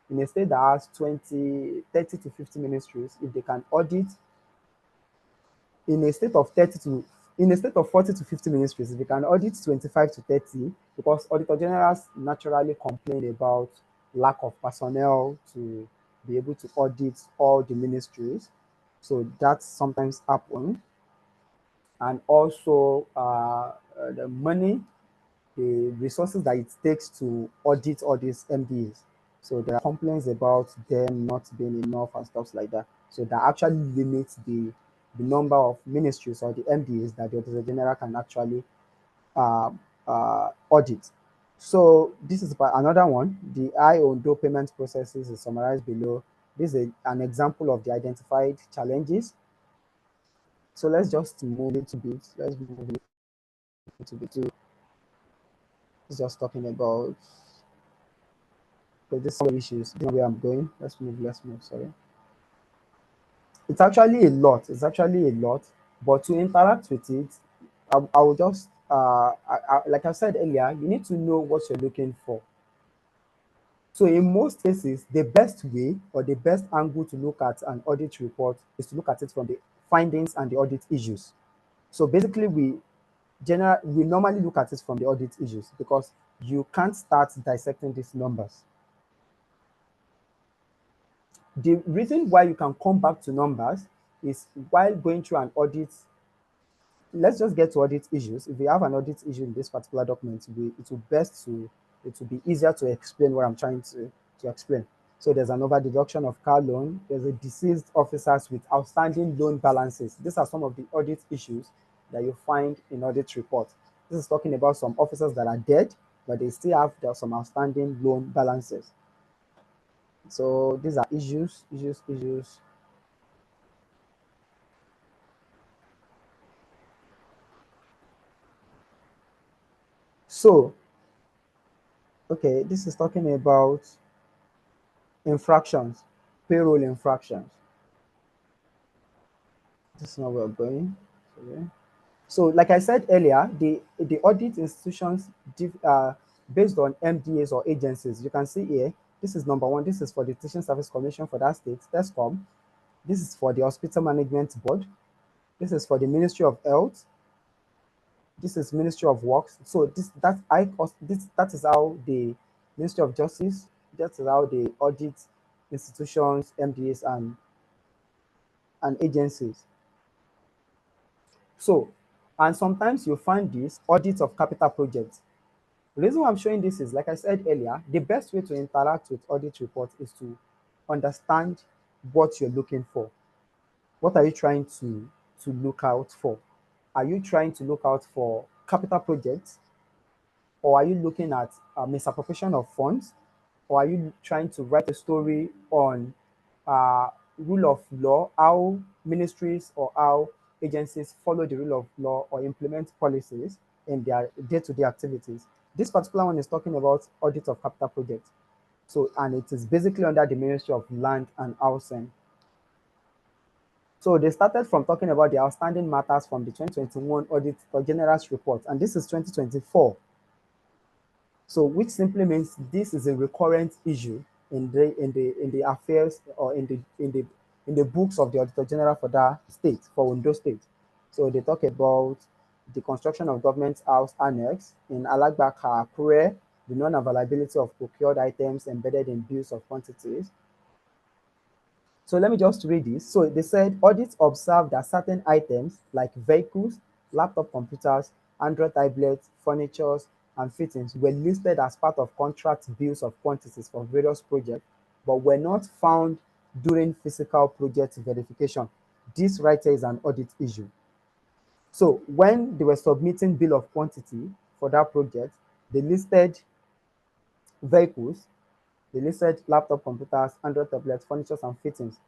In a state that has 20, 30 to 50 ministries, if they can audit in a state of 30 to in a state of 40 to 50 ministries, if you can audit 25 to 30, because auditor generals naturally complain about lack of personnel to be able to audit all the ministries. So that sometimes happen. And also the money, the resources that it takes to audit all these MDs. So there are complaints about them not being enough and stuff like that. So that actually limits the number of ministries or the MDs that the Auditor General can actually uh, audit. So this is another one. The I on do payment processes is summarized below. This is an example of the identified challenges. So let's just move a little bit. Let's move a little bit to just talking about because this some issues. This is where I'm going. Let's move. Sorry. It's actually a lot. It's actually a lot. But to interact with it, I will just, like I said earlier, you need to know what you're looking for. So in most cases, the best way or the best angle to look at an audit report is to look at it from the findings and the audit issues. So basically, we normally look at it from the audit issues because you can't start dissecting these numbers. The reason why you can come back to numbers is while going through an audit. Let's just get to audit issues. If we have an audit issue in this particular document, it will be easier to explain what I'm trying to explain. So there's an over deduction of car loan. There's a deceased officers with outstanding loan balances. These are some of the audit issues that you find in audit report. This is talking about some officers that are dead, but they still have some outstanding loan balances. So these are issues. So, okay, this is talking about infractions, payroll infractions. This is not where we're going. Sorry. So, like I said earlier, the audit institutions based on MDAs or agencies. You can see here, this is number one. This is for the Teaching Service Commission for that state, TESCOM. This is for the Hospital Management Board. This is for the Ministry of Health. This is Ministry of Works. So that is how the Ministry of Justice, that is how they audit institutions, MDAs, and agencies. So, and sometimes you find this audits of capital projects. The reason why I'm showing this is, like I said earlier, the best way to interact with audit reports is to understand what you're looking for. What are you trying to look out for? Are you trying to look out for capital projects? Or are you looking at misappropriation of funds? Or are you trying to write a story on rule of law, how ministries or how agencies follow the rule of law or implement policies in their day-to-day activities? This particular one is talking about audit of capital projects. So, and it is basically under the Ministry of Land and Housing. So they started from talking about the outstanding matters from the 2021 Auditor General's report, and this is 2024. So which simply means this is a recurrent issue in the affairs or in the books of the Auditor General for that state, for Ondo State. So they talk about the construction of government house annex in Alagbaka, Akure, the non-availability of procured items embedded in bills of quantities. So let me just read this. So they said audits observed that certain items like vehicles, laptop computers, Android tablets, furniture, and fittings were listed as part of contract bills of quantities for various projects, but were not found during physical project verification. This right here is an audit issue. So when they were submitting bill of quantity for that project, they listed vehicles, they listed laptop computers, Android tablets, furniture, and fittings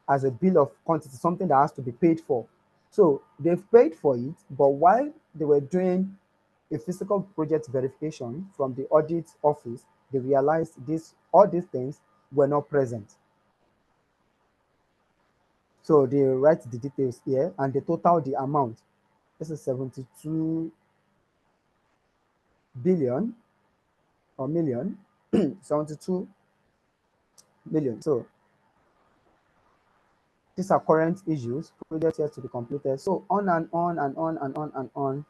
as a bill of quantity, something that has to be paid for. So they've paid for it, but while they were doing a physical project verification from the audit office, they realized all these things were not present. So they write the details here and they total the amount. This is 72 billion or million, 72 million. So these are current issues, projects yet to be completed. So on and on and on and on and on.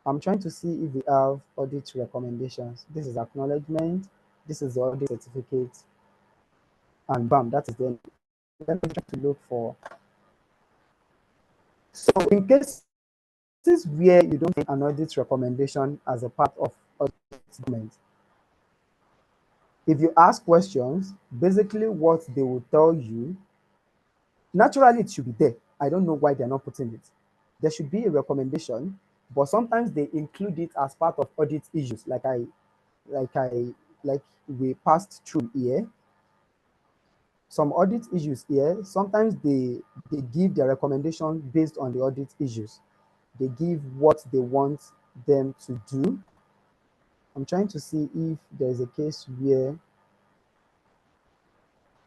I'm trying to see if we have audit recommendations. This is acknowledgement. This is the audit certificate. And bam, that is the end. Let me try to look for. So in cases where you don't find an audit recommendation as a part of audit document, if you ask questions, basically what they will tell you, naturally it should be there. I don't know why they're not putting it. There should be a recommendation, but sometimes they include it as part of audit issues, like I like we passed through here. Some audit issues here, sometimes they give their recommendation based on the audit issues. They give what they want them to do. I'm trying to see if there's a case where,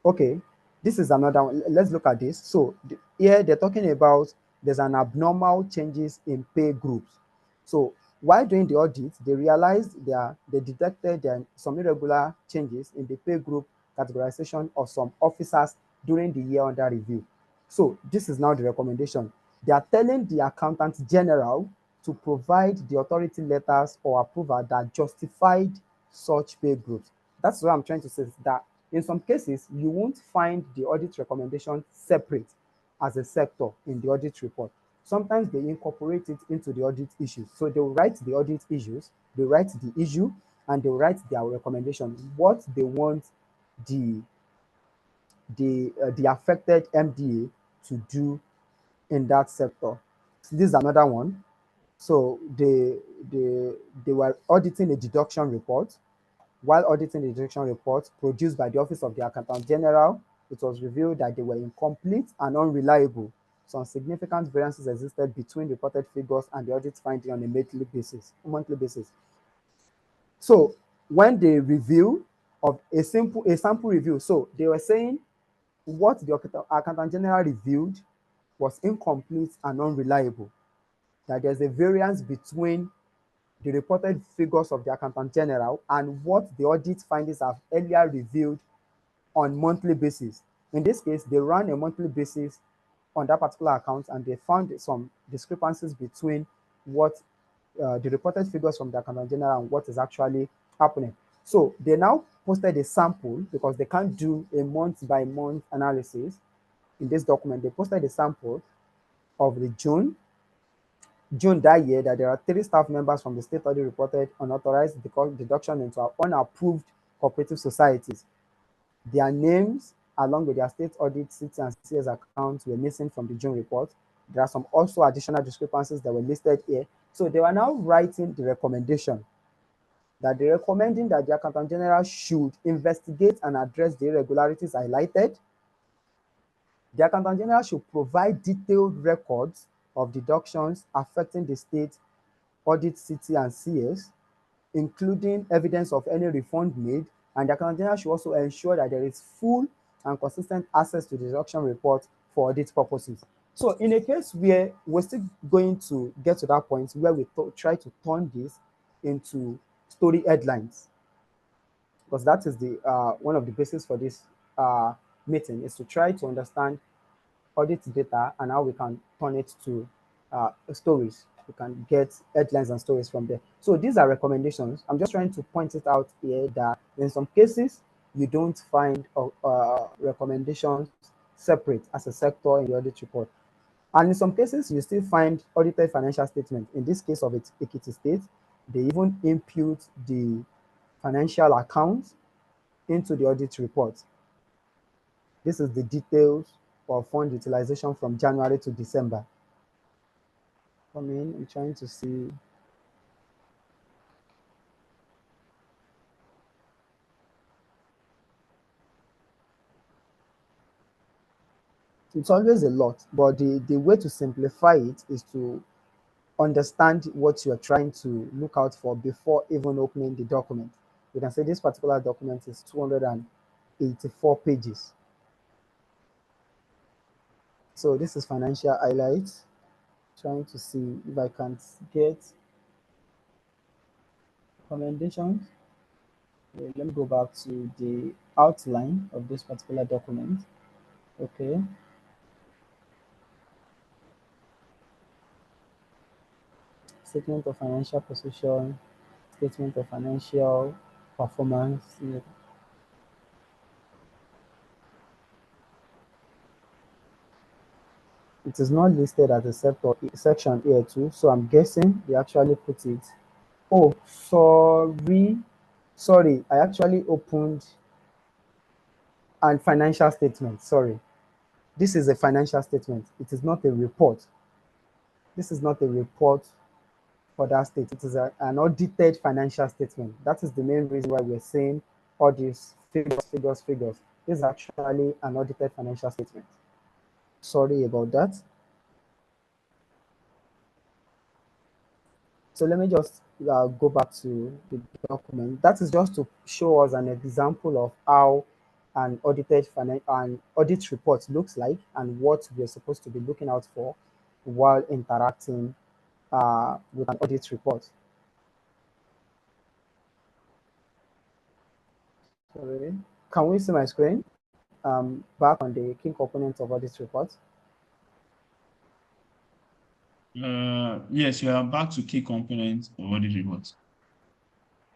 okay, this is another one. Let's look at this. So here they're talking about there's an abnormal changes in pay groups. So while doing the audit, they realized they detected there some irregular changes in the pay group categorization of some officers during the year under review. So this is now the recommendation. They are telling the accountant general to provide the authority letters or approval that justified such pay groups. That's what I'm trying to say, is that in some cases, you won't find the audit recommendation separate as a sector in the audit report. Sometimes they incorporate it into the audit issues. So they'll write the audit issues, they write the issue, and they'll write their recommendation, what they want the the affected MDA to do in that sector. So this is another one. So they were auditing a deduction report. While auditing the deduction report produced by the Office of the Accountant General, it was revealed that they were incomplete and unreliable. Some significant variances existed between reported figures and the audit finding on a monthly basis. So when they review of a sample review, so they were saying what the Accountant General reviewed was incomplete and unreliable, that there's a variance between the reported figures of the Accountant General and what the audit findings have earlier revealed on monthly basis. In this case, they ran a monthly basis on that particular account and they found some discrepancies between what the reported figures from the Accountant General and what is actually happening. So they now posted a sample because they can't do a month by month analysis in this document. They posted a sample of the June that year, that there are 3 staff members from the state audit reported unauthorized deduction into unapproved cooperative societies. Their names, along with their state audit, city, and CS accounts, were missing from the June report. There are some also additional discrepancies that were listed here. So they were now writing the recommendation that they're recommending that the Accountant General should investigate and address the irregularities highlighted. The Accountant General should provide detailed records of deductions affecting the state audit, city, and CS, including evidence of any refund made, and the Accountant General should also ensure that there is full and consistent access to the deduction report for audit purposes. So in a case where we're still going to get to that point where we try to turn this into story headlines, because that is the one of the basis for this meeting, is to try to understand audit data and how we can turn it to stories. We can get headlines and stories from there. So these are recommendations. I'm just trying to point it out here that in some cases, you don't find recommendations separate as a sector in the audit report. And in some cases, you still find audited financial statement. In this case of Ekiti State, they even impute the financial accounts into the audit report. This is the details of fund utilization from January to December. I'm trying to see. It's always a lot, but the way to simplify it is to understand what you're trying to look out for before even opening the document. You can say this particular document is 284 pages. So this is financial highlights. Trying to see if I can get recommendations. Okay, let me go back to the outline of this particular document. Okay, statement of financial position, statement of financial performance. It is not listed as a section here too, so I'm guessing they actually put it. Oh, sorry. I actually opened a financial statement. Sorry, this is a financial statement. It is not a report. This is not a report for that state. It is an audited financial statement. That is the main reason why we're saying all these figures. This is actually an audited financial statement. Sorry about that. So let me just go back to the document. That is just to show us an example of how an audit report looks like and what we're supposed to be looking out for while interacting with an audit report. Sorry. Can we see my screen? Back on the key components of audit report. Yes, you are back to key components of audit report.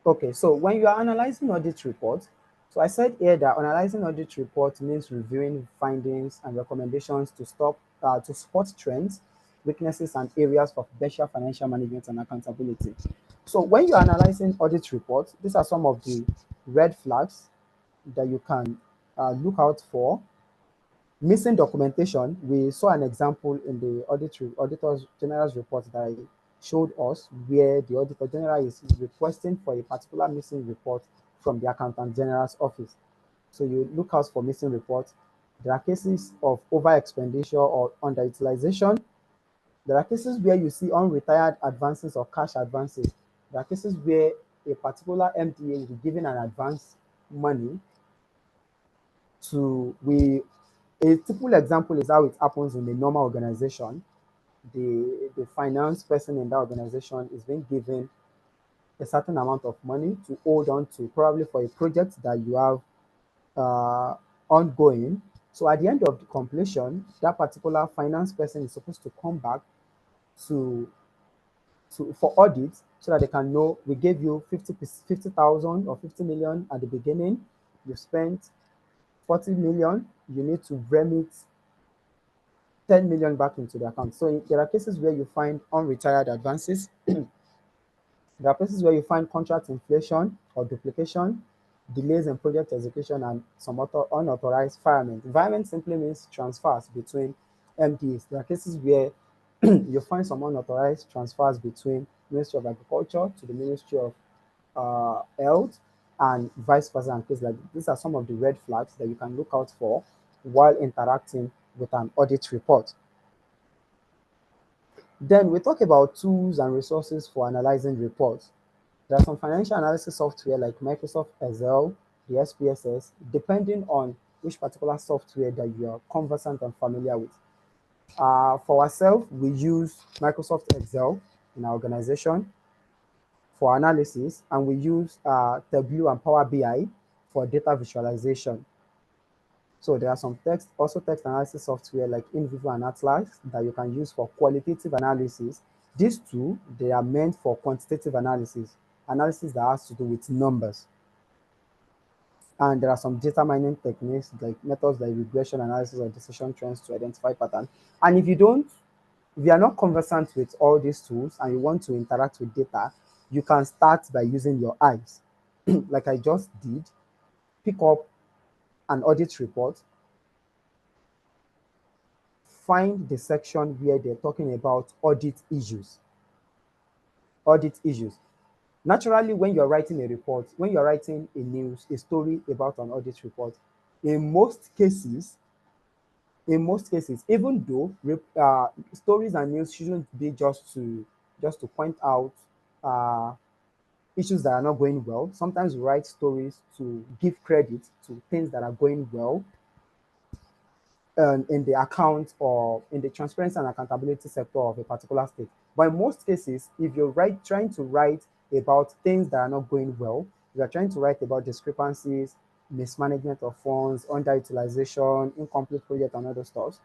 Okay, so when you are analyzing audit report, so I said here that analyzing audit report means reviewing findings and recommendations to spot trends, weaknesses, and areas for better financial management and accountability. So when you're analyzing audit report, these are some of the red flags that you can look out for. Missing documentation, we saw an example in the Auditor General's report that I showed us where the Auditor General is requesting for a particular missing report from the Accountant General's office. So you look out for missing reports. There are cases of over expenditure or underutilization. There are cases where you see unretired advances or cash advances. There are cases where a particular MDA is giving an advance money to we a typical example is how it happens in a normal organization. The finance person in that organization is being given a certain amount of money to hold on to, probably for a project that you have ongoing. So at the end of the completion, that particular finance person is supposed to come back to for audit so that they can know we gave you 50,000 or 50 million at the beginning. You spent 40 million. You need to remit 10 million back into the account. So there are cases where you find unretired advances. There are places where you find contract inflation or duplication, delays in project execution, and some unauthorized firement. Firement simply means transfers between MDs. There are cases where you find some unauthorized transfers between Ministry of Agriculture to the Ministry of Health and vice versa. And cases like these are some of the red flags that you can look out for while interacting with an audit report. Then we talk about tools and resources for analyzing reports. There are some financial analysis software like Microsoft Excel, the SPSS, depending on which particular software that you are conversant and familiar with. For ourselves, we use Microsoft Excel in our organization for analysis, and we use Tableau and Power BI for data visualization. So there are some text analysis software like InVivo and Atlas that you can use for qualitative analysis. These two, they are meant for quantitative analysis that has to do with numbers. And there are some data mining techniques like methods like regression analysis or decision trends to identify patterns. And if you are not conversant with all these tools and you want to interact with data, you can start by using your eyes. Like I just did, pick up an audit report, find the section where they're talking about audit issues. Audit issues. Naturally, when you're writing a report, when you're writing a story about an audit report, in most cases, even though stories and news shouldn't be just to point out uh, issues that are not going well. Sometimes we write stories to give credit to things that are going well in the account or in the transparency and accountability sector of a particular state. But in most cases, if you're trying to write about things that are not going well, you're trying to write about discrepancies, mismanagement of funds, underutilization, incomplete project, and other stuff.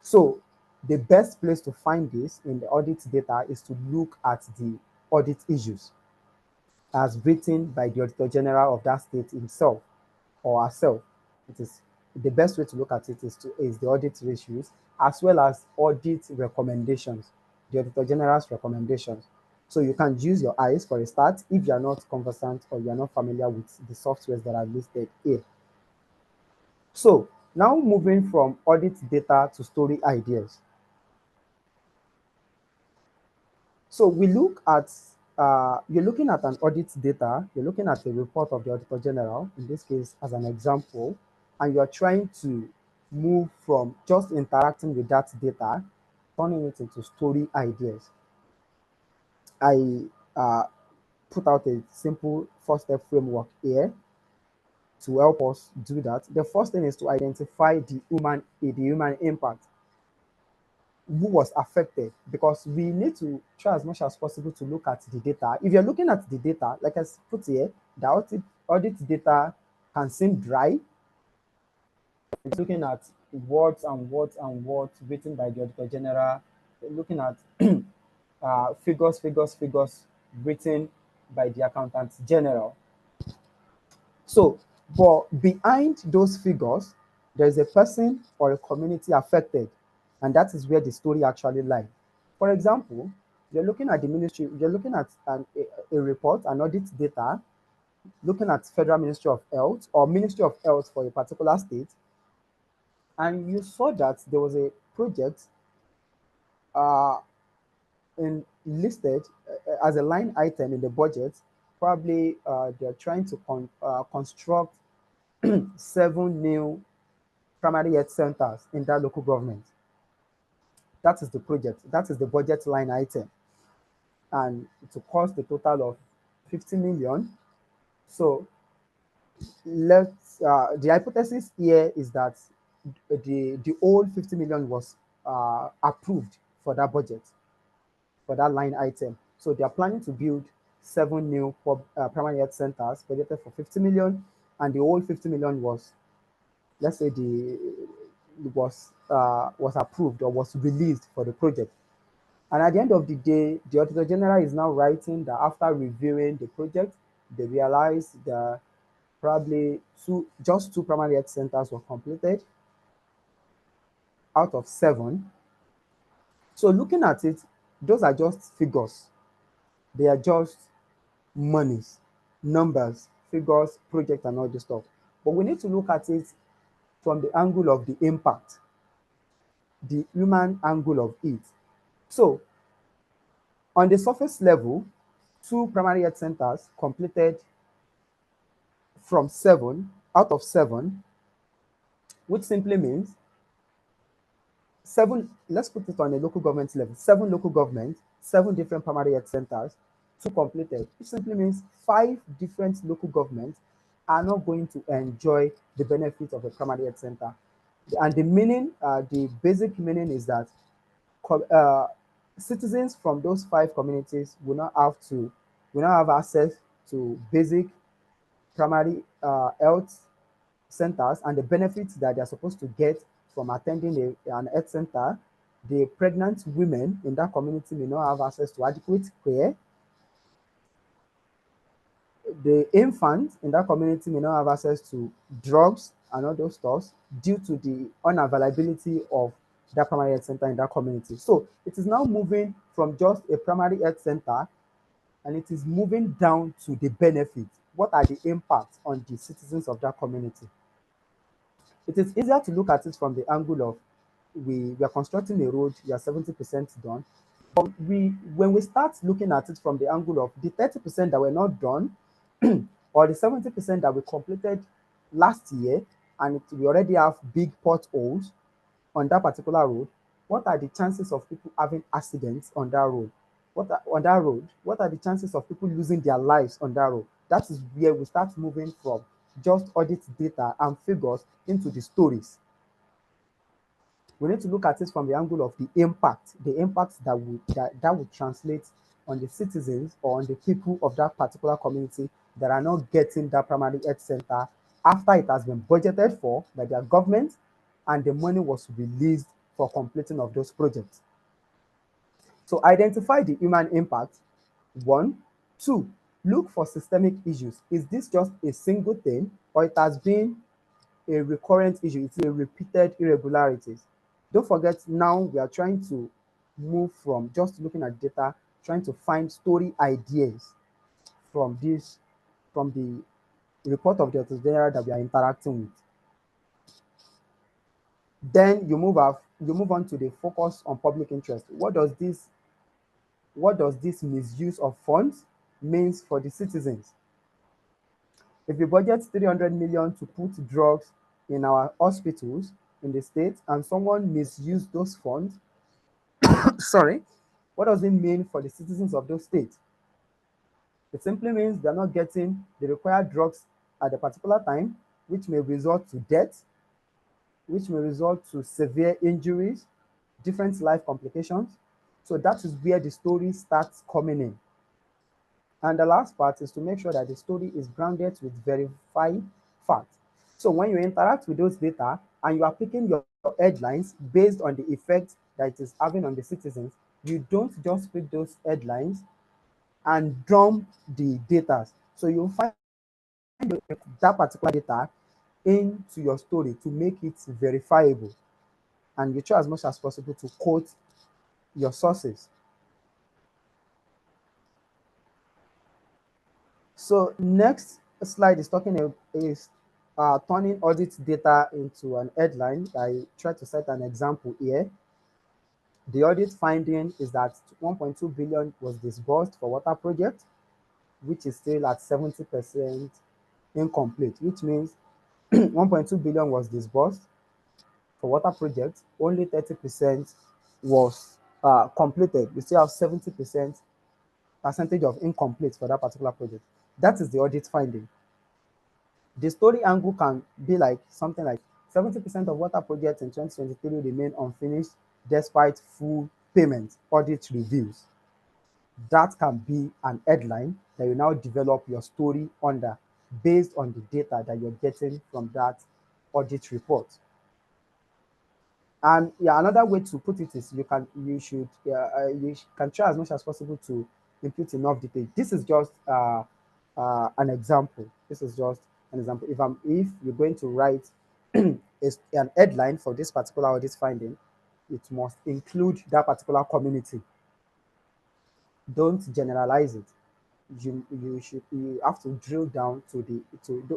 So the best place to find this in the audit data is to look at the audit issues as written by the Auditor General of that state himself or herself. It is the best way to look at it is the audit issues as well as audit recommendations, the Auditor General's recommendations. So you can use your eyes for a start if you are not conversant or you are not familiar with the softwares that are listed here. So now moving from audit data to story ideas. So we look at, you're looking at an audit data, you're looking at the report of the Auditor General, in this case as an example, and you're trying to move from just interacting with that data, turning it into story ideas. I put out a simple four-step framework here to help us do that. The first thing is to identify the human impact. Who was affected, because we need to try as much as possible to look at the data. If you're looking at the data, like I put here, the audit data can seem dry. It's looking at words and words and words written by the Auditor General, looking at figures written by the Accountant General. So, but behind those figures, there's a person or a community affected, and that is where the story actually lies. For example, you're looking at the ministry, you're looking at a report, an audit data, looking at Federal Ministry of Health or Ministry of Health for a particular state, and you saw that there was a project uh, listed as a line item in the budget. Probably they're trying to construct 7 new primary health centers in that local government. That is the project. That is the budget line item. And it will cost a total of 50 million. So the hypothesis here is that the whole 50 million was approved for that budget, for that line item. So they are planning to build 7 new primary health centers budgeted for 50 million, and the whole 50 million was, let's say, was approved or was released for the project. And at the end of the day, the Auditor General is now writing that after reviewing the project, they realized that probably just two primary health centers were completed out of 7. So looking at it, those are just figures. They are just monies, numbers, figures, project, and all this stuff. But we need to look at it from the angle of the impact, the human angle of it. So on the surface level, 2 primary health centers completed from 7 out of 7, which simply means 7, let's put it on a local government level, 7 local governments, 7 different primary health centers, 2 completed, which simply means 5 different local governments are not going to enjoy the benefit of a primary health center. And the meaning, the basic meaning is that citizens from those 5 communities will not have access to basic primary health centers and the benefits that they're supposed to get from attending an health center. The pregnant women in that community may not have access to adequate care. The infants in that community may not have access to drugs and all those stuff due to the unavailability of that primary health center in that community. So it is now moving from just a primary health center, and it is moving down to the benefit. What are the impacts on the citizens of that community? It is easier to look at it from the angle of we are constructing a road, we are 70% done. But when we start looking at it from the angle of the 30% that were not done, or the 70% that we completed last year, and we already have big potholes on that particular road, what are the chances of people having accidents on that road? What are the chances of people losing their lives on that road? That is where we start moving from just audit data and figures into the stories. We need to look at it from the angle of the impact that would translate on the citizens or on the people of that particular community that are not getting that primary health center after it has been budgeted for by their government and the money was released for completing of those projects. So identify the human impact, one. Two, look for systemic issues. Is this just a single thing or it has been a recurrent issue? It's a repeated irregularities. Don't forget, now we are trying to move from just looking at data, trying to find story ideas from the report of the auditor general that we are interacting with. Then you move on to the focus on public interest. What does this misuse of funds means for the citizens? If you budget 300 million to put drugs in our hospitals in the state and someone misused those funds, sorry, what does it mean for the citizens of those states? It simply means they're not getting the required drugs at a particular time, which may result to death, which may result to severe injuries, different life complications. So that is where the story starts coming in. And the last part is to make sure that the story is grounded with verified facts. So when you interact with those data and you are picking your headlines based on the effect that it is having on the citizens, you don't just pick those headlines and dump the data. So you'll find that particular data into your story to make it verifiable. And you try as much as possible to quote your sources. So next slide is turning audit data into an headline. I try to set an example here. The audit finding is that 1.2 billion was disbursed for water project, which is still at 70% incomplete, which means 1.2 billion was disbursed for water project, only 30% was completed. We still have 70% percentage of incomplete for that particular project. That is the audit finding. The story angle can be like something like 70% of water projects in 2023 remain unfinished despite full payment audit reviews. That can be an headline that you now develop your story under based on the data that you're getting from that audit report. And yeah, another way to put it is you can try as much as possible to input enough detail. This is just an example. This is just an example. If you're going to write an headline for this particular audit finding, it must include that particular community. Don't generalize it. You have to drill down to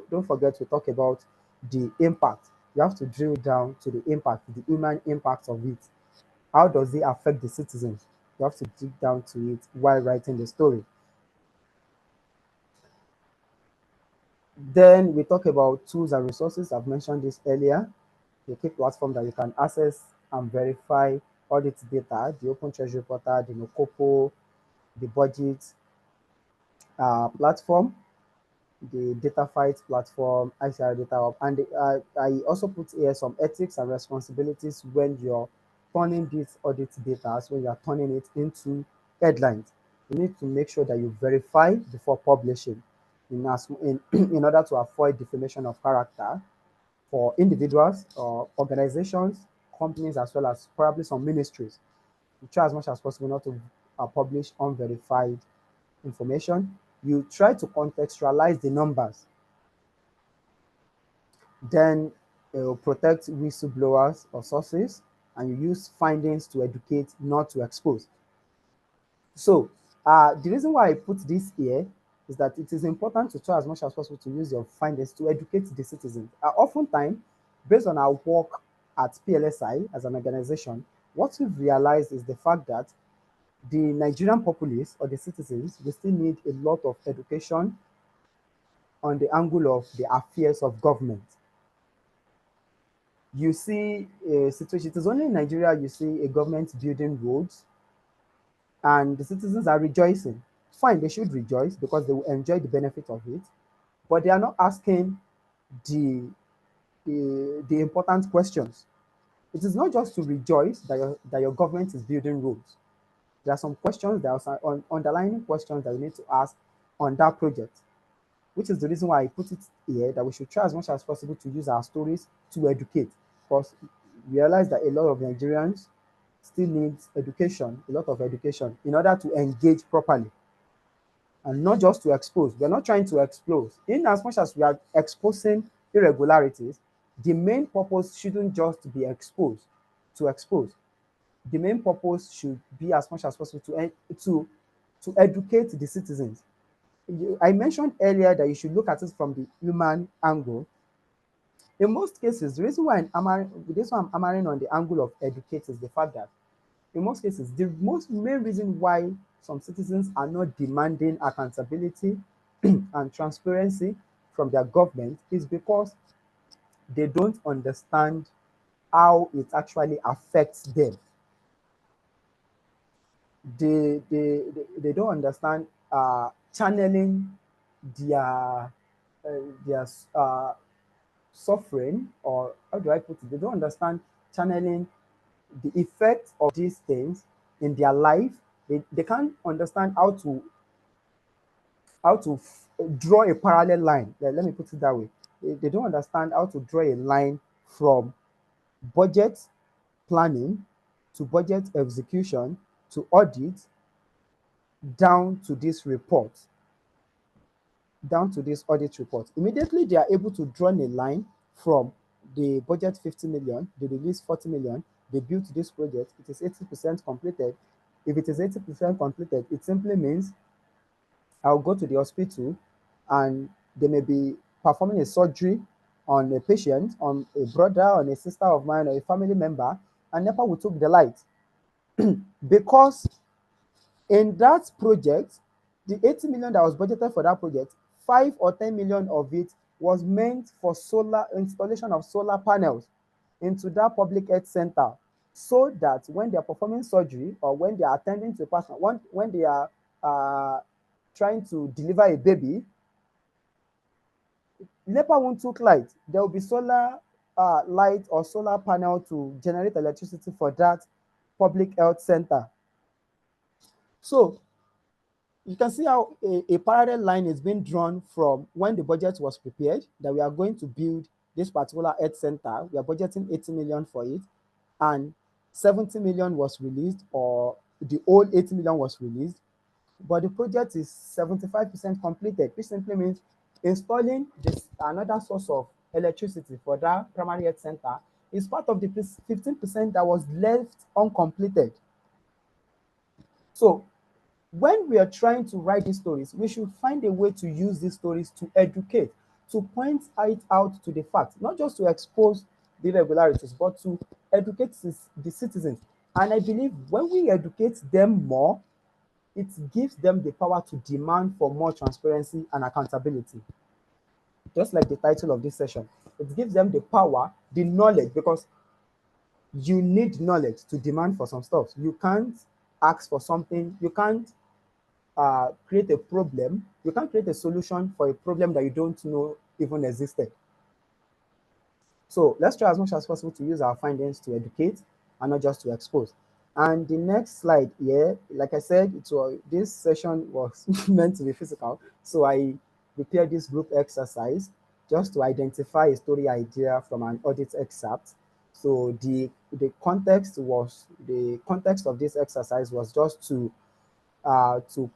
don't forget to talk about the impact. You have to drill down to the impact, the human impact of it. How does it affect the citizens? You have to dig down to it while writing the story. Then we talk about tools and resources. I've mentioned this earlier. The key platform that you can access and verify audit data, the Open Treasury Portal, the Nocopo, the budget platform, the data fight platform, ICR Data Hub, and I also put here some ethics and responsibilities when you're turning this audit data, when you're turning it into headlines. You need to make sure that you verify before publishing in order to avoid defamation of character for individuals or organizations, companies, as well as probably some ministries. You try as much as possible not to publish unverified information. You try to contextualize the numbers. Then protect whistleblowers or sources, and you use findings to educate, not to expose. So the reason why I put this here is that it is important to try as much as possible to use your findings to educate the citizens. Oftentimes, based on our work at PLSI as an organization, what we've realized is the fact that the Nigerian populace or the citizens, we still need a lot of education on the angle of the affairs of government. You see a situation, it is only in Nigeria you see a government building roads and the citizens are rejoicing. Fine, they should rejoice because they will enjoy the benefit of it, but they are not asking the, the important questions. It is not just to rejoice that your government is building roads. There are some questions, there are some underlying questions that we need to ask on that project, which is the reason why I put it here that we should try as much as possible to use our stories to educate. Because we realize that a lot of Nigerians still need education, a lot of education, in order to engage properly and not just to expose. We're not trying to expose. In as much as we are exposing irregularities, the main purpose shouldn't just be exposed to expose. The main purpose should be as much as possible to educate the citizens. I mentioned earlier that you should look at it from the human angle. In most cases, the reason why I'm hammering on the angle of educate is the fact that in most cases, the most main reason why some citizens are not demanding accountability and transparency from their government is because they don't understand how it actually affects them. They don't understand channeling their their suffering, or how do I put it? They don't understand channeling the effects of these things in their life. They can't understand draw a parallel line. Let me put it that way. They don't understand how to draw a line from budget planning to budget execution to audit down to this report, down to this audit report. Immediately they are able to draw a line from the budget 50 million, they release 40 million, they built this project, it is 80% completed. If it is 80% completed, it simply means I'll go to the hospital and they may be performing a surgery on a patient, on a brother, on a sister of mine, or a family member, and NEPA will took the light. Because in that project, the 80 million that was budgeted for that project, 5 or 10 million of it was meant for solar installation of solar panels into that public health center, so that when they are performing surgery or when they are attending to a person, when they are trying to deliver a baby, NEPA won't took light. There will be solar light or solar panel to generate electricity for that public health center. So you can see how a parallel line is being drawn from when the budget was prepared, that we are going to build this particular health center. We are budgeting 80 million for it, and 70 million was released, or the old 80 million was released, but the project is 75% completed, which simply means installing this another source of electricity for that primary health center is part of the 15% that was left uncompleted. So when we are trying to write these stories, we should find a way to use these stories to educate, to point it out to the fact, not just to expose the irregularities, but to educate the citizens. And I believe when we educate them more, it gives them the power to demand for more transparency and accountability. Just like the title of this session, it gives them the power, the knowledge, because you need knowledge to demand for some stuff. You can't ask for something, you can't create a problem, you can't create a solution for a problem that you don't know even existed. So let's try as much as possible to use our findings to educate and not just to expose. And the next slide here, like I said, this session was meant to be physical. So I prepared this group exercise just to identify a story idea from an audit excerpt. So the context of this exercise was just to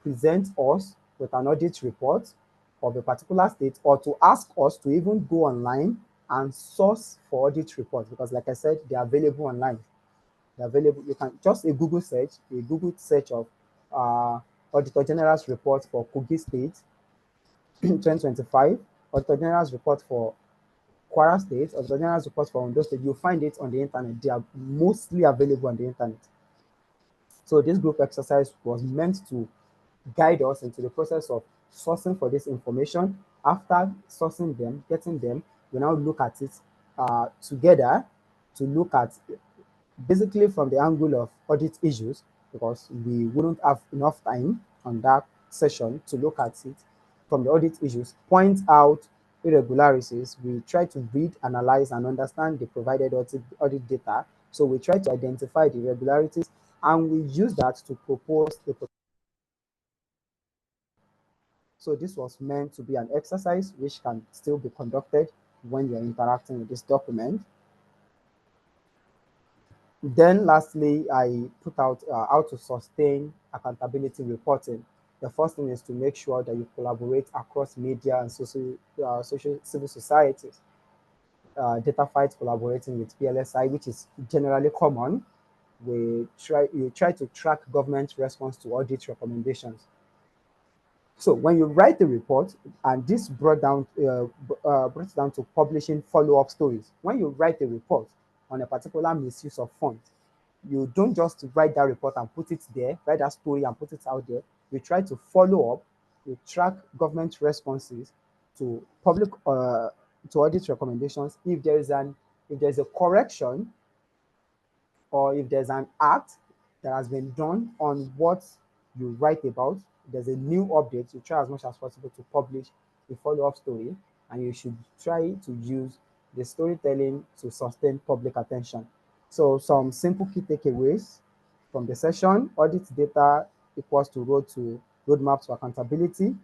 present us with an audit report of a particular state, or to ask us to even go online and source for audit reports, because like I said, they're available online. They're available. You can just a Google search of Auditor General's report for Kogi State 2025, Auditor General's report for Kwara State, Auditor General's report for Ondo State, you'll find it on the internet. They are mostly available on the internet. So this group exercise was meant to guide us into the process of sourcing for this information. After sourcing them, getting them, we now look at it together to look at basically from the angle of audit issues, because we wouldn't have enough time on that session to look at it from the audit issues, point out irregularities. We try to read, analyze, and understand the provided audit data. So we try to identify the irregularities, and we use that to propose a. So this was meant to be an exercise which can still be conducted when you're interacting with this document. Then lastly, I put out how to sustain accountability reporting. The first thing is to make sure that you collaborate across media and social civil societies. Data Fight collaborating with PLSI, which is generally common. You try to track government response to audit recommendations. So when you write the report, and this brought down to publishing follow-up stories. When you write a report on a particular misuse of funds, you don't just write that report and put it there, write that story and put it out there. You try to follow up, you track government responses to public to audit recommendations. If there's a correction, or if there's an act that has been done on what you write about, there's a new update, you try as much as possible to publish a follow-up story, and you should try to use the storytelling to sustain public attention. So some simple key takeaways from the session: audit data equals to roadmap to accountability.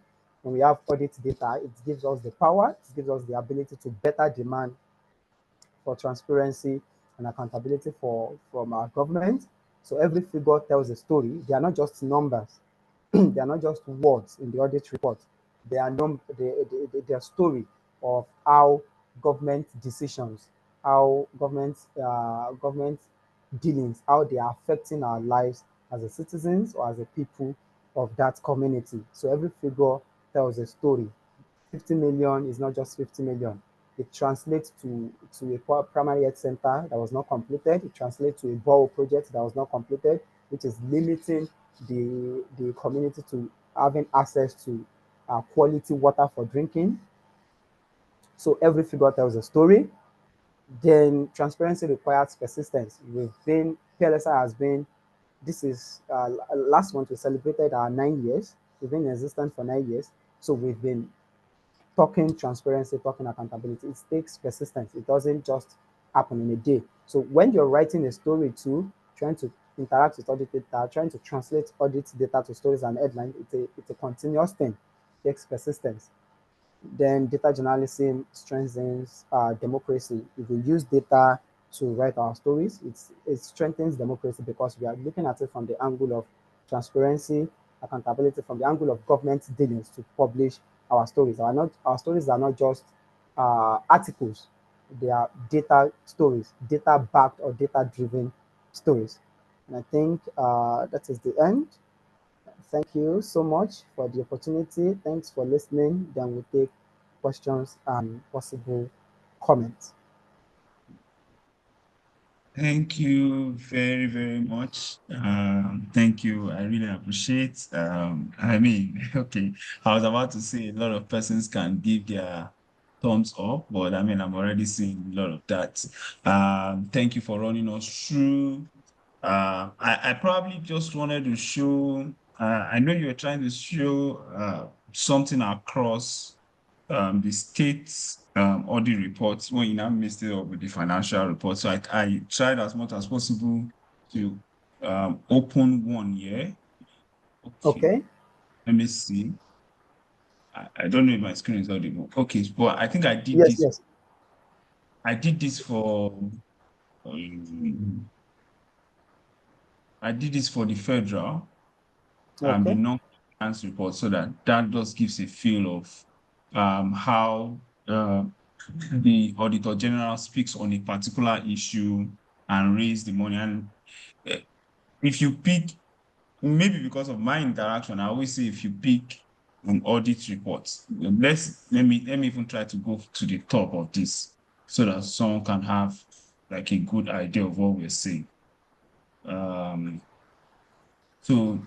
When we have audit data, it gives us the power, it gives us the ability to better demand for transparency and accountability from our government. So every figure tells a story. They are not just numbers. They are not just words in the audit report. They are they are story of how government decisions, how government dealings, how they are affecting our lives as a citizens or as a people of that community. So every figure tells a story. 50 million is not just 50 million. It translates to a primary health center that was not completed. It translates to a borough project that was not completed, which is limiting the community to having access to quality water for drinking. So every figure tells a story. Then transparency requires persistence. PLSI has been, this is last month we celebrated our 9 years. We've been in existence for 9 years. So we've been talking transparency, talking accountability. It takes persistence. It doesn't just happen in a day. So when you're writing a story too, trying to interact with audit data, trying to translate audit data to stories and headlines, it's a continuous thing. It takes persistence. Then data journalism strengthens democracy. If we use data to write our stories, it strengthens democracy because we are looking at it from the angle of transparency, accountability, from the angle of government dealings to publish our stories. Our stories are not just articles; they are data stories, data backed or data driven stories. And I think that is the end. Thank you so much for the opportunity. Thanks for listening. Then we'll take questions and possible comments. Thank you very, very much. Thank you. I really appreciate. I mean, okay, I was about to say a lot of persons can give their thumbs up, but I mean, I'm already seeing a lot of that. Thank you for running us through. I probably just wanted to show. I know you were trying to show something across the state's audit reports when you now mixed it up with the financial report. So I tried as much as possible to open one here. Okay, Okay. let me see. I don't know if my screen is audible. Okay, but I think I did Yes, this. yes. I did this for um, I did this for the federal the Okay. non-compliance report, so that just gives a feel of how the Auditor General speaks on a particular issue and raise the money. And eh, if you pick, maybe because of my interaction, I always say if you pick an audit report, let me even try to go to the top of this. so that someone can have like a good idea of what we're saying. Um, so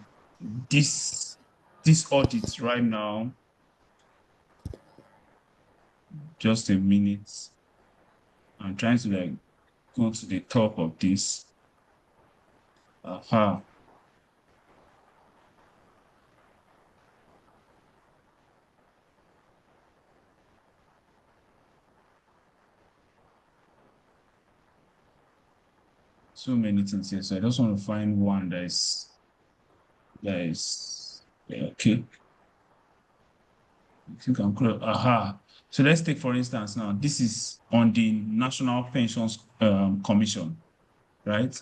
this this audit right now, just a minute. I'm trying to like go to the top of this. Aha. So many things here. So I just want to find one that is yeah, okay. I think I'm close. Aha. So let's take for instance now. This is on the National Pensions Commission, right?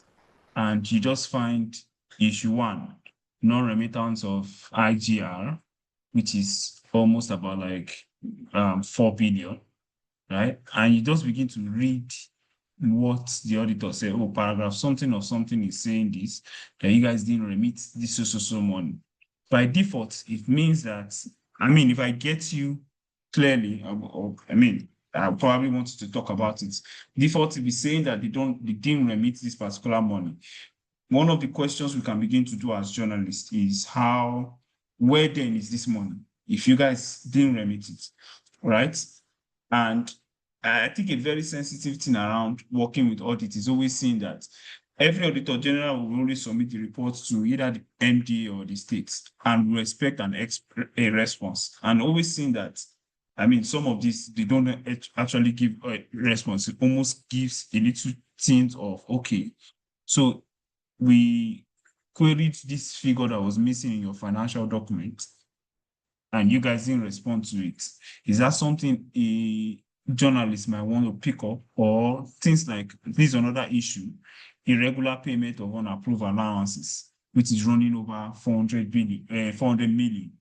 And you just find issue one, non-remittance of IGR, which is almost about like 4 billion, right? And you just begin to read what the auditor said. Oh, paragraph something or something is saying this, that you guys didn't remit this so money. By default, it means that, I mean, if I get you clearly, I probably wanted to talk about it. Default to be saying that they didn't remit this particular money. One of the questions we can begin to do as journalists is where then is this money? If you guys didn't remit it, right? And I think a very sensitive thing around working with audit is always seeing that every auditor general will always submit the report to either the MD or the states and will expect a response. And always seeing that, I mean, some of these, they don't actually give a response. It almost gives a little tint of, okay, so we queried this figure that was missing in your financial document and you guys didn't respond to it. Is that something a journalist might want to pick up, or things like this is another issue, irregular payment of unapproved allowances, which is running over 400 million.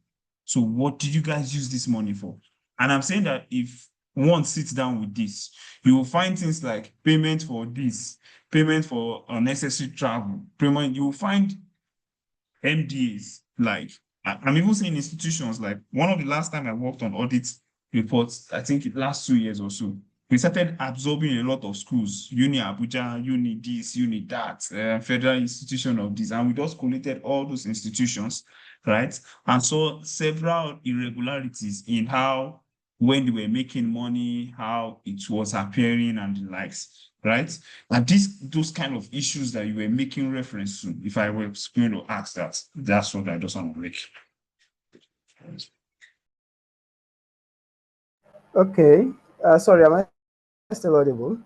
So what did you guys use this money for? And I'm saying that if one sits down with this, you will find things like payment for this, payment for unnecessary travel, payment, you will find MDAs, like I'm even saying institutions, like one of the last time I worked on audit reports, I think it last 2 years or so, we started absorbing a lot of schools, Uni Abuja, Uni this, Uni that, federal institution of this, and we just collated all those institutions, right? And saw several irregularities in how, when they were making money, how it was appearing and the likes, right? And those kind of issues that you were making reference to, if I were going to ask that, that's what I just want to make. Okay. Sorry, am I still audible?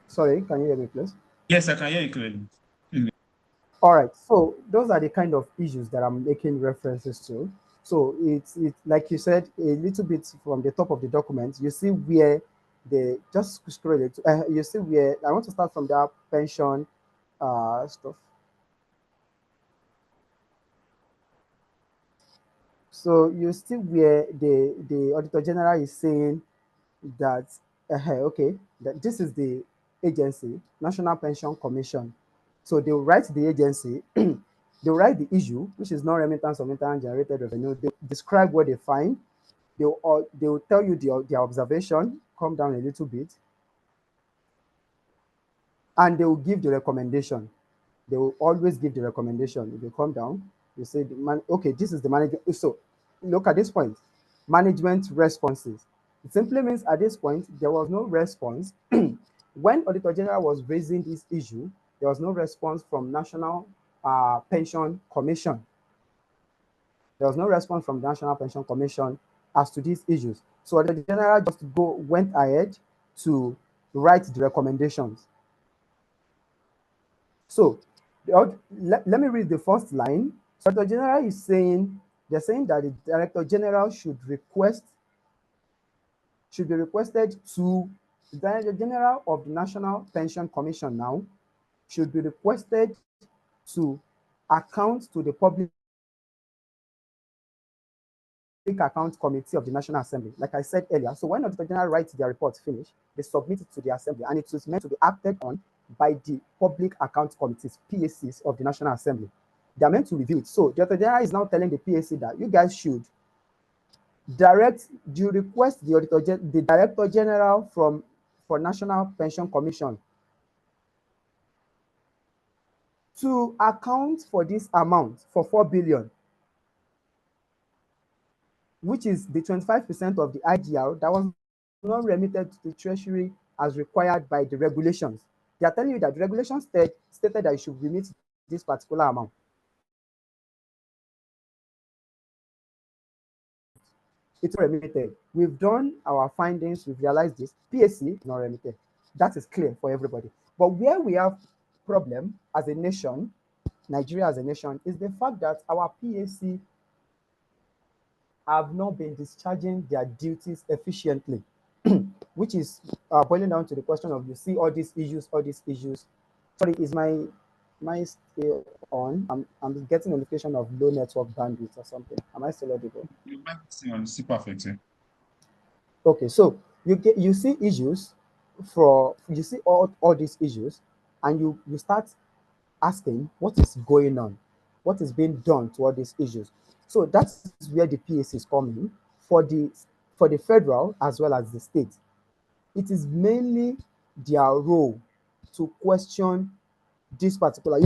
Sorry, can you hear me, please? Yes, I can hear you clearly. All right. So those are the kind of issues that I'm making references to. So it's like you said, a little bit from the top of the document. You see where the just scroll it. You see where I want to start from that pension stuff. So you see where the auditor general is saying that okay, that this is the agency, National Pension Commission. So they'll write the agency, they'll write the issue, which is non-remittance of internal generated revenue. They describe what they find. They'll tell you their observation, come down a little bit, and they will give the recommendation. They will always give the recommendation. If you come down, you say, okay, this is the management. So look at this point, management responses. It simply means at this point, there was no response. When Auditor General was raising this issue, there was no response from National Pension Commission. There was no response from the National Pension Commission as to these issues. So the general just went ahead to write the recommendations. So let me read the first line. So the general is saying, they're saying that the director general should be requested to the director general of the National Pension Commission now should be requested to account to the Public Account Committee of the National Assembly. Like I said earlier, so when the general writes their report finish, they submit it to the Assembly, and it is meant to be acted on by the Public Account Committees, PACs of the National Assembly. They are meant to review it. So the Auditor General is now telling the PAC that you guys should you request the Director General for National Pension Commission to account for this amount for 4 billion, which is the 25% of the IGR that was not remitted to the Treasury as required by the regulations. They are telling you that the regulations stated that you should remit this particular amount. It's not remitted. We've done our findings, we've realized this. PSC not remitted. That is clear for everybody. But where we have problem as a nation, Nigeria as a nation, is the fact that our PSC have not been discharging their duties efficiently, which is boiling down to the question of, you see all these issues. Sorry, is my still on? I'm getting a notification of low network bandwidth or something. Am I still audible? You might see perfect. Okay, so you see issues you see all these issues, and you start asking what is going on, what is being done to all these issues. So that's where the PAC is coming for the federal as well as the state. It is mainly their role to question this particular,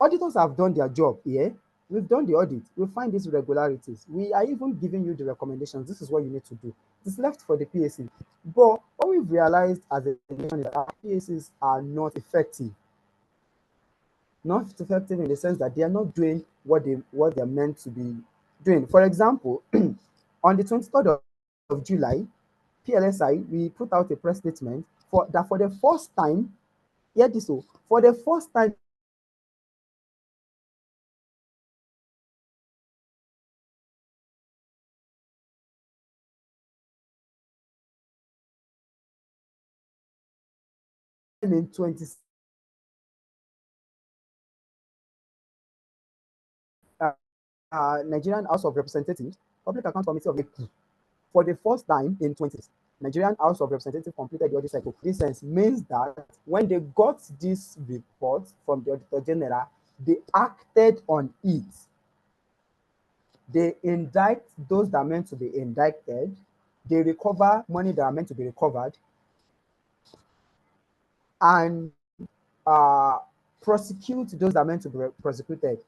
auditors have done their job here. We've done the audit. We find these irregularities. We are even giving you the recommendations. This is what you need to do. It's left for the PAC. But what we've realized as a nation is that our PACs are not effective. Not effective in the sense that they are not doing what they're meant to be doing. For example, on the 23rd of July, PLSI, we put out a press statement for the first time, hear this, for the first time in 20 Nigerian House of Representatives, Public Account Committee of the for the first time in 20, Nigerian House of Representatives completed the audit cycle. This sense means that when they got this report from the Auditor General, they acted on it. They indict those that are meant to be indicted. They recover money that are meant to be recovered, and prosecute those that are meant to be prosecuted.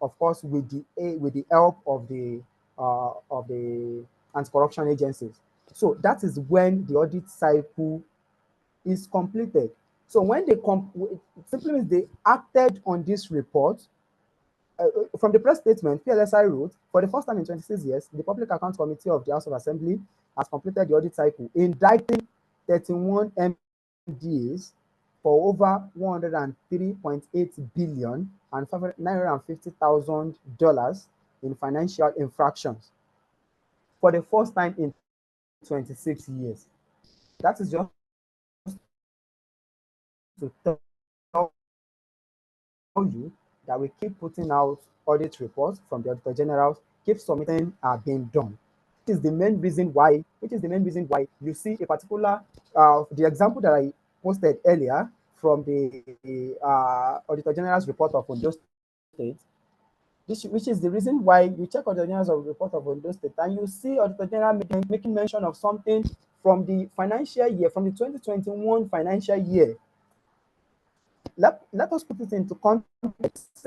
Of course, with the help of the anti-corruption agencies. So that is when the audit cycle is completed. So when they simply means they acted on this report. From the press statement, PLSI wrote, for the first time in 26 years, the Public Accounts Committee of the House of Assembly has completed the audit cycle, indicting 31 MDAs for over $103.8 billion and $950,000 in financial infractions for the first time in 26 years. That is just to tell you that we keep putting out audit reports from the Auditor Generals, keep submitting are being done. Which is the main reason why you see a particular the example that I posted earlier from the Auditor General's report of Ondo State, which is the reason why you check Auditor General's report of Ondo State and you see Auditor General making mention of something from the financial year, from the 2021 financial year. Let us put it into context.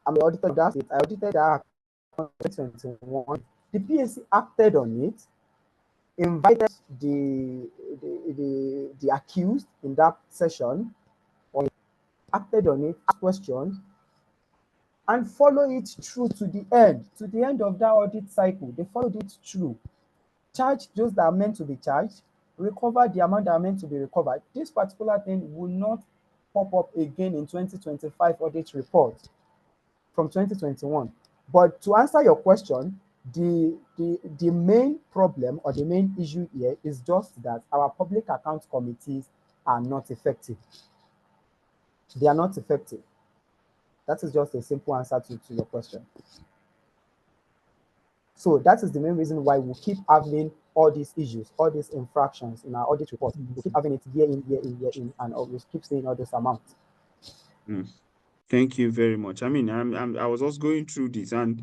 I'm the auditor that I audited that 2021. The PAC acted on it, invited the accused in that session, or acted on it, asked questions, and follow it through to the end of that audit cycle. They followed it through, charge those that are meant to be charged, recover the amount that are meant to be recovered. This particular thing will not pop up again in 2025 audit report from 2021. But to answer your question, the main problem or the main issue here is just that our public accounts committees are not effective. They are not effective. That is just a simple answer to your question. So that is the main reason why we keep having all these issues, all these infractions in our audit report. We keep having it year in, and we keep seeing all this amount. Thank you very much. I mean, I was also going through this, and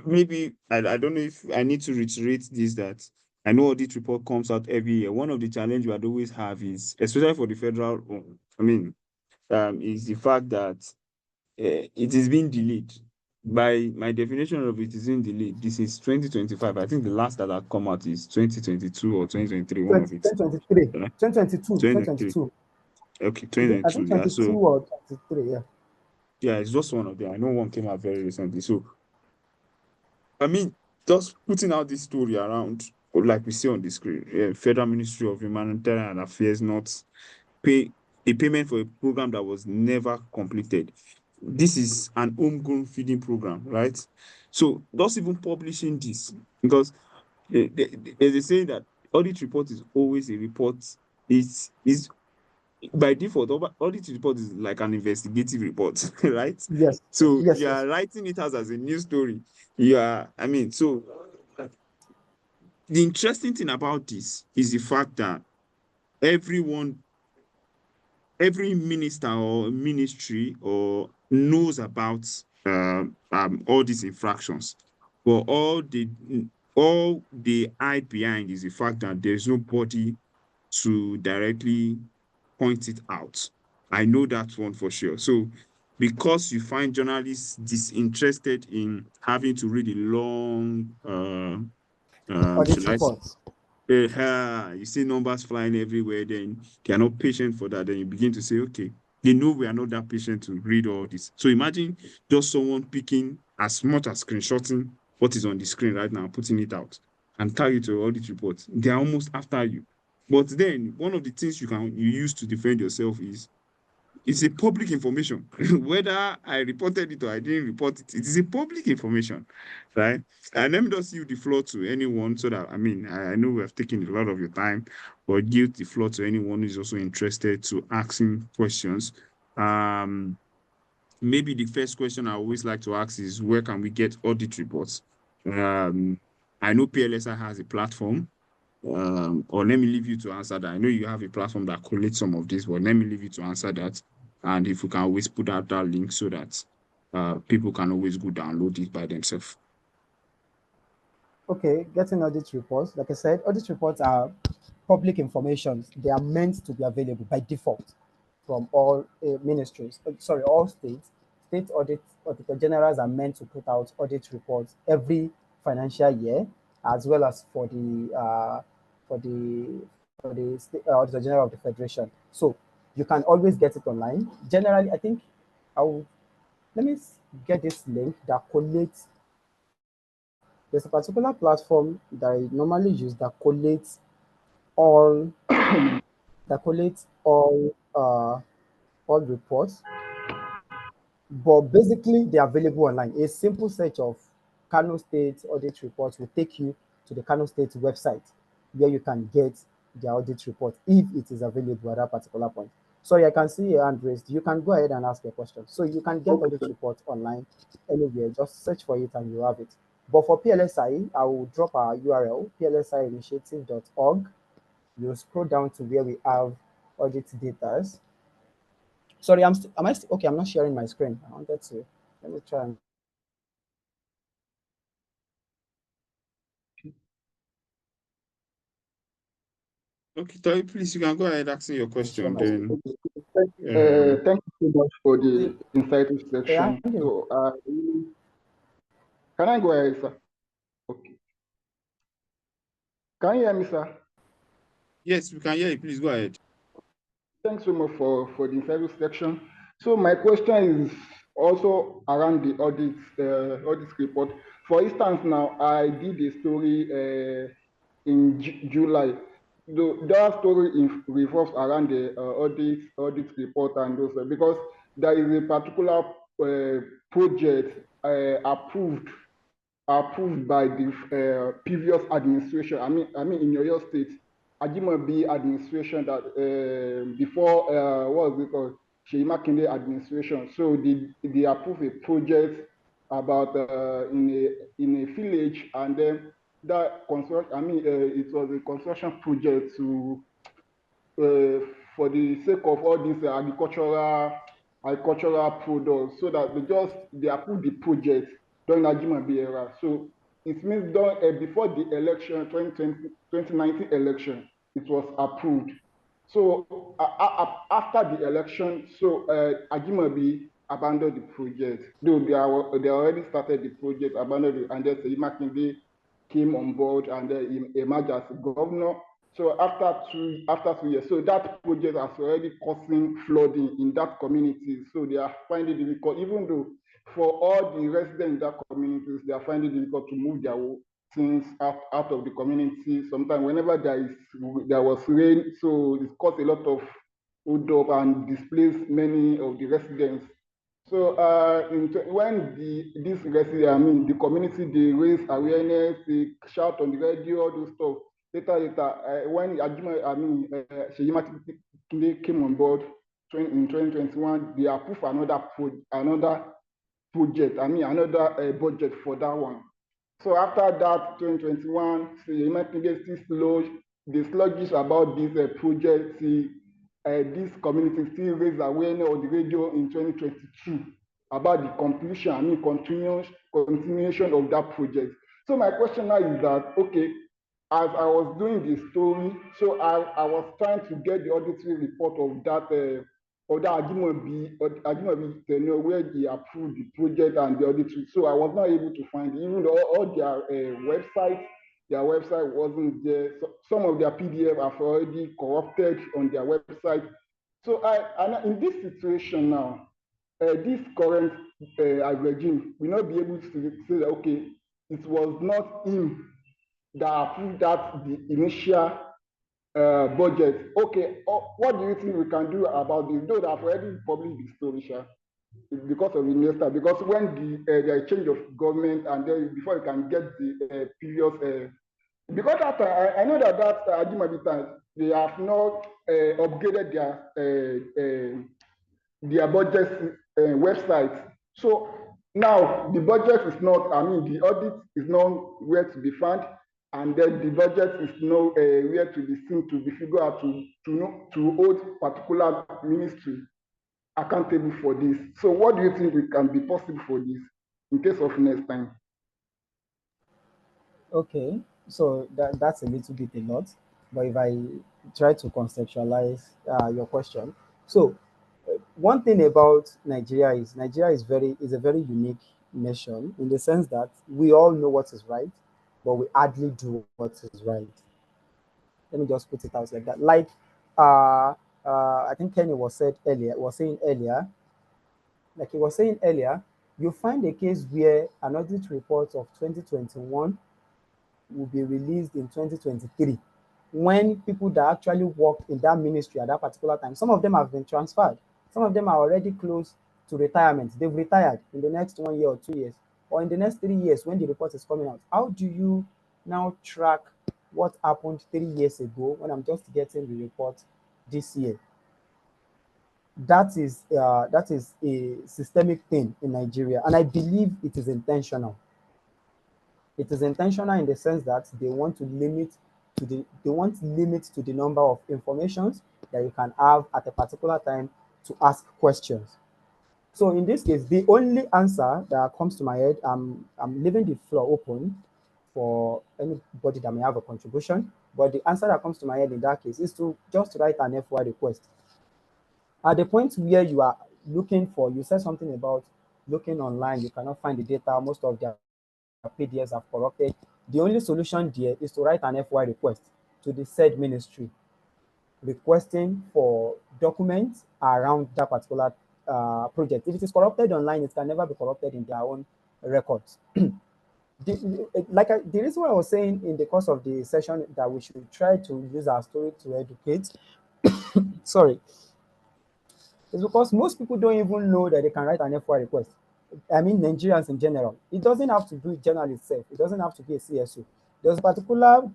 maybe I don't know if I need to reiterate this, that I know audit report comes out every year. One of the challenge we would always have is, especially for the federal, I mean, is the fact that it is being delayed. By my definition of it is being delayed. This is 2025. I think the last that had come out is 2022 or 2023, one of it. 2023, Yeah. 2022, 2023. 2022. Okay, I think 2022. Yeah. 22 So or 23, yeah. yeah, it's just one of them. I know one came out very recently. So I mean, just putting out this story around, like we see on the screen, Federal Ministry of Humanitarian Affairs not pay a payment for a program that was never completed. This is an homegrown feeding program, right? So just even publishing this, because there's a saying that audit report is always a report. Is by default, audit report is like an investigative report, right? Yes, So yes, you yes. are writing it as a news story. You are, I mean, so the interesting thing about this is the fact that everyone, every minister or ministry or knows about all these infractions, but all they hide behind is the fact that there's nobody to directly point it out. I know that one for sure. So because you find journalists disinterested in having to read a long should Audit I say, reports. you see numbers flying everywhere, then they are not patient for that. Then you begin to say, okay, they know we are not that patient to read all this. So imagine just someone picking as much as screenshotting what is on the screen right now, putting it out, and tag it to audit report. They are almost after you. But then one of the things you use to defend yourself is it's a public information. Whether I reported it or I didn't report it, it is a public information, right? And let me just yield the floor to anyone so that, I mean, I know we have taken a lot of your time, but yield the floor to anyone who is also interested to asking questions. Um, Maybe the first question I always like to ask is, where can we get audit reports? Um, I know PLSI has a platform, or let me leave you to answer that. I know you have a platform that collates some of this, but let me leave you to answer that. And if we can always put out that link so that people can always go download it by themselves. Okay, getting audit reports. Like I said, audit reports are public information. They are meant to be available by default from all ministries. Sorry, all states. State auditor generals are meant to put out audit reports every financial year, as well as for the for the state, auditor general of the federation. So you can always get it online. Generally, I think I will let me get this link that collates. There's a particular platform that I normally use that collates all all reports, but basically they're available online. A simple search of Kano State audit reports will take you to the Kano State website where you can get the audit report if it is available at that particular point. Sorry, I can see your hand raised. You can go ahead and ask your question. So you can get audit reports online anywhere. Just search for it and you have it. But for PLSI, I will drop our URL, plsiinitiative.org. You'll scroll down to where we have audit data. Sorry, am I okay? I'm not sharing my screen. I wanted to let me try and Okay, Toy, please, you can go ahead asking your share question. my screen. Then, Thank you so much for See, the insightful yeah, section. So, can I go ahead, sir? Okay. Can you hear me, sir? yes, we can hear you. Please go ahead. Thanks so much for the insightful section. So, my question is also around the audit report. For instance, now I did a story in July. That story revolves around the audit report and those because there is a particular project approved by the previous administration. I mean, in your state, Ajimobi administration that before what was it called, Sheyi Makinde administration. So they approved a project about in a village, and then that construct. I mean, it was a construction project to for the sake of all these agricultural agricultural products, so that they approved the project during Ajimabi era. So it means before the election, 2019 election, it was approved. So after the election, so Ajimabi abandoned the project. Though they already started the project, abandoned it, and then Seyi Makinde came on board and then he emerged as governor. So after 2 years, so that project has already causing flooding in that community. So they are finding it difficult, even though for all the residents in that communities, they are finding it difficult to move their things out of the community. Sometimes whenever there was rain, so it caused a lot of hold up and displaced many of the residents. So when the community, they raise awareness, they shout on the radio, all those stuff. Later, when Seyi Makinde came on board in 2021, they approved another project, another budget for that one. So after that, 2021, Seyi Makinde still slow, they sluggish about this project. This community still raised awareness on the radio in 2022 about the continuation of that project. So my question now is that, okay, as I was doing the story, so I was trying to get the auditory report of that Ajimobi tenure where he approved the project and the auditory. So I was not able to find it, even though all their website wasn't there. So some of their PDF have already corrupted on their website. So in this situation now, this current regime will not be able to say that, okay, it was not him that approved the initial budget. Okay, what do you think we can do about this? Though I've already published the story, because of the minister, because when the change of government and then before you can get the previous, because that I know that Ajimabi time, they have not upgraded their budget website. So now the budget is not, the audit is not where to be found, and then the budget is not where to be seen to be figured out to hold particular ministry accountable for this. So what do you think it can be possible for this in case of next time? Okay, so that's a little bit a lot, but if I try to conceptualize your question, so one thing about Nigeria is a very unique nation in the sense that we all know what is right, but we hardly do what is right. Let me just put it out like that. Like uh, I think Kenny was saying earlier, like he was saying earlier, you find a case where an audit report of 2021 will be released in 2023 when people that actually worked in that ministry at that particular time, some of them have been transferred, some of them are already close to retirement, they've retired in the next 1 year or 2 years, or in the next 3 years when the report is coming out. How do you now track what happened 3 years ago when I'm just getting the report this year? That is a systemic thing in Nigeria, and I believe it is intentional. It is intentional in the sense that they want limit to the number of informations that you can have at a particular time to ask questions. So in this case, the only answer that comes to my head, I'm leaving the floor open for anybody that may have a contribution, but the answer that comes to my head in that case is to just write an FY request. At the point where you are looking for, you said something about looking online, you cannot find the data, most of their PDFs have corrupted. The only solution there is to write an FY request to the said ministry, requesting for documents around that particular project. If it is corrupted online, it can never be corrupted in their own records. The reason why I was saying in the course of the session that we should try to use our story to educate, sorry, is because most people don't even know that they can write an FY request. I mean, Nigerians in general. It doesn't have to be journalist itself. It doesn't have to be a CSO. There's a particular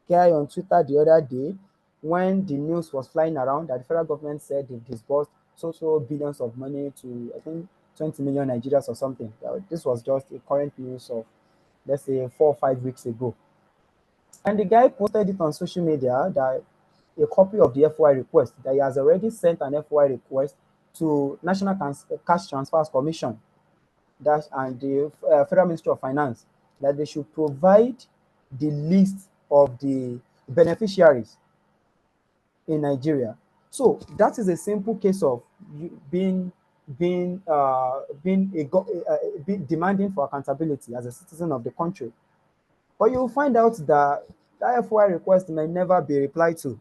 guy on Twitter the other day when the news was flying around that the federal government said they've disbursed so billions of money to, I think, 20 million Nigerians or something. This was just a current news of, let's say, 4 or 5 weeks ago. And the guy posted it on social media that a copy of the FY request, that he has already sent an FY request to National Cash Transfers Commission and the Federal Ministry of Finance that they should provide the list of the beneficiaries in Nigeria. So that is a simple case of you being demanding for accountability as a citizen of the country. But you'll find out that the FOI request may never be replied to.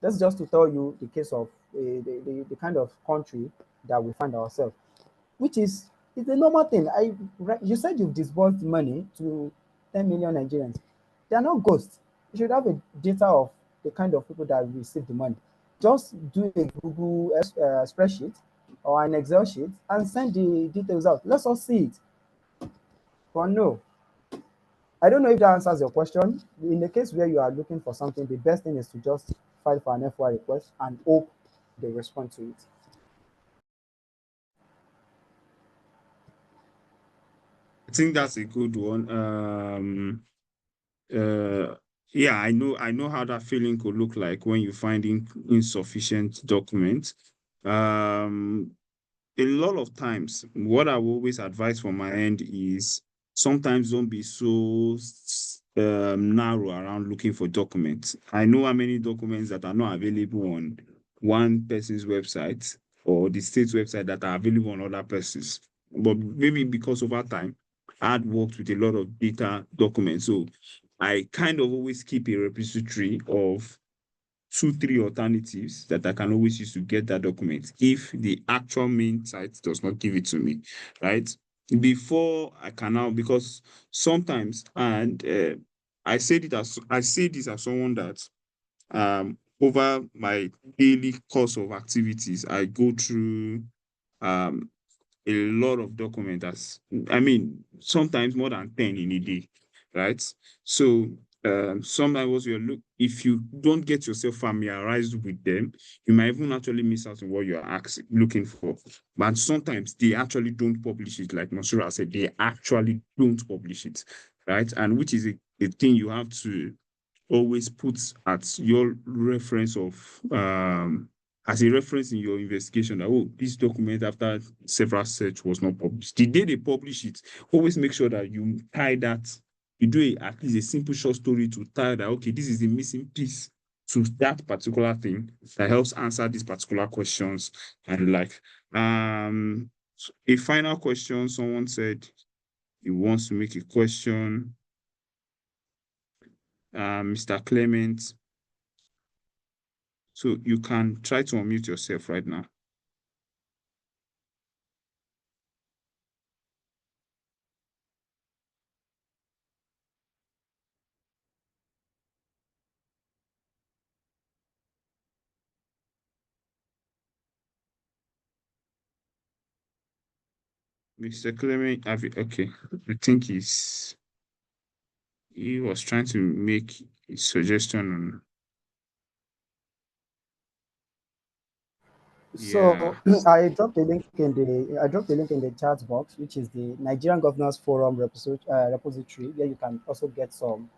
That's just to tell you the case of the kind of country that we find ourselves, which is it's a normal thing. You said you've disbursed money to 10 million Nigerians. They are not ghosts. You should have a data of the kind of people that receive the money. Just do a Google spreadsheet or an Excel sheet and send the details out. Let's all see it. But no, I don't know if that answers your question. In the case where you are looking for something, the best thing is to just file for an FOI request and hope they respond to it. I think that's a good one. Yeah, I know how that feeling could look like when you find insufficient documents. A lot of times, what I will always advise from my end is sometimes don't be so narrow around looking for documents. I know how many documents that are not available on one person's website or the state's website that are available on other persons. But maybe because over time, I had worked with a lot of data documents. So I kind of always keep a repository of 2, 3 alternatives that I can always use to get that document if the actual main site does not give it to me, right? Before I can now, because sometimes, and I say this as someone that over my daily course of activities, I go through um a lot of documents. I mean, sometimes more than 10 in a day, right? So sometimes if you don't get yourself familiarized with them, you might even actually miss out on what you're looking for. But sometimes they actually don't publish it, like Masura said, they actually don't publish it, right? And which is a thing you have to always put at your reference of as a reference in your investigation that, oh, this document after several search was not published. The day they publish it, always make sure that you tie that, you do at least a simple short story to tie that, okay, this is the missing piece to that particular thing that helps answer these particular questions and like. A final question, someone said he wants to make a question. Mr. Clement. So you can try to unmute yourself right now. Mr. Clement, okay. I think he was trying to make a suggestion on. So Yeah. I dropped the link in the chat box, which is the Nigerian Governors Forum repository, where you can also get some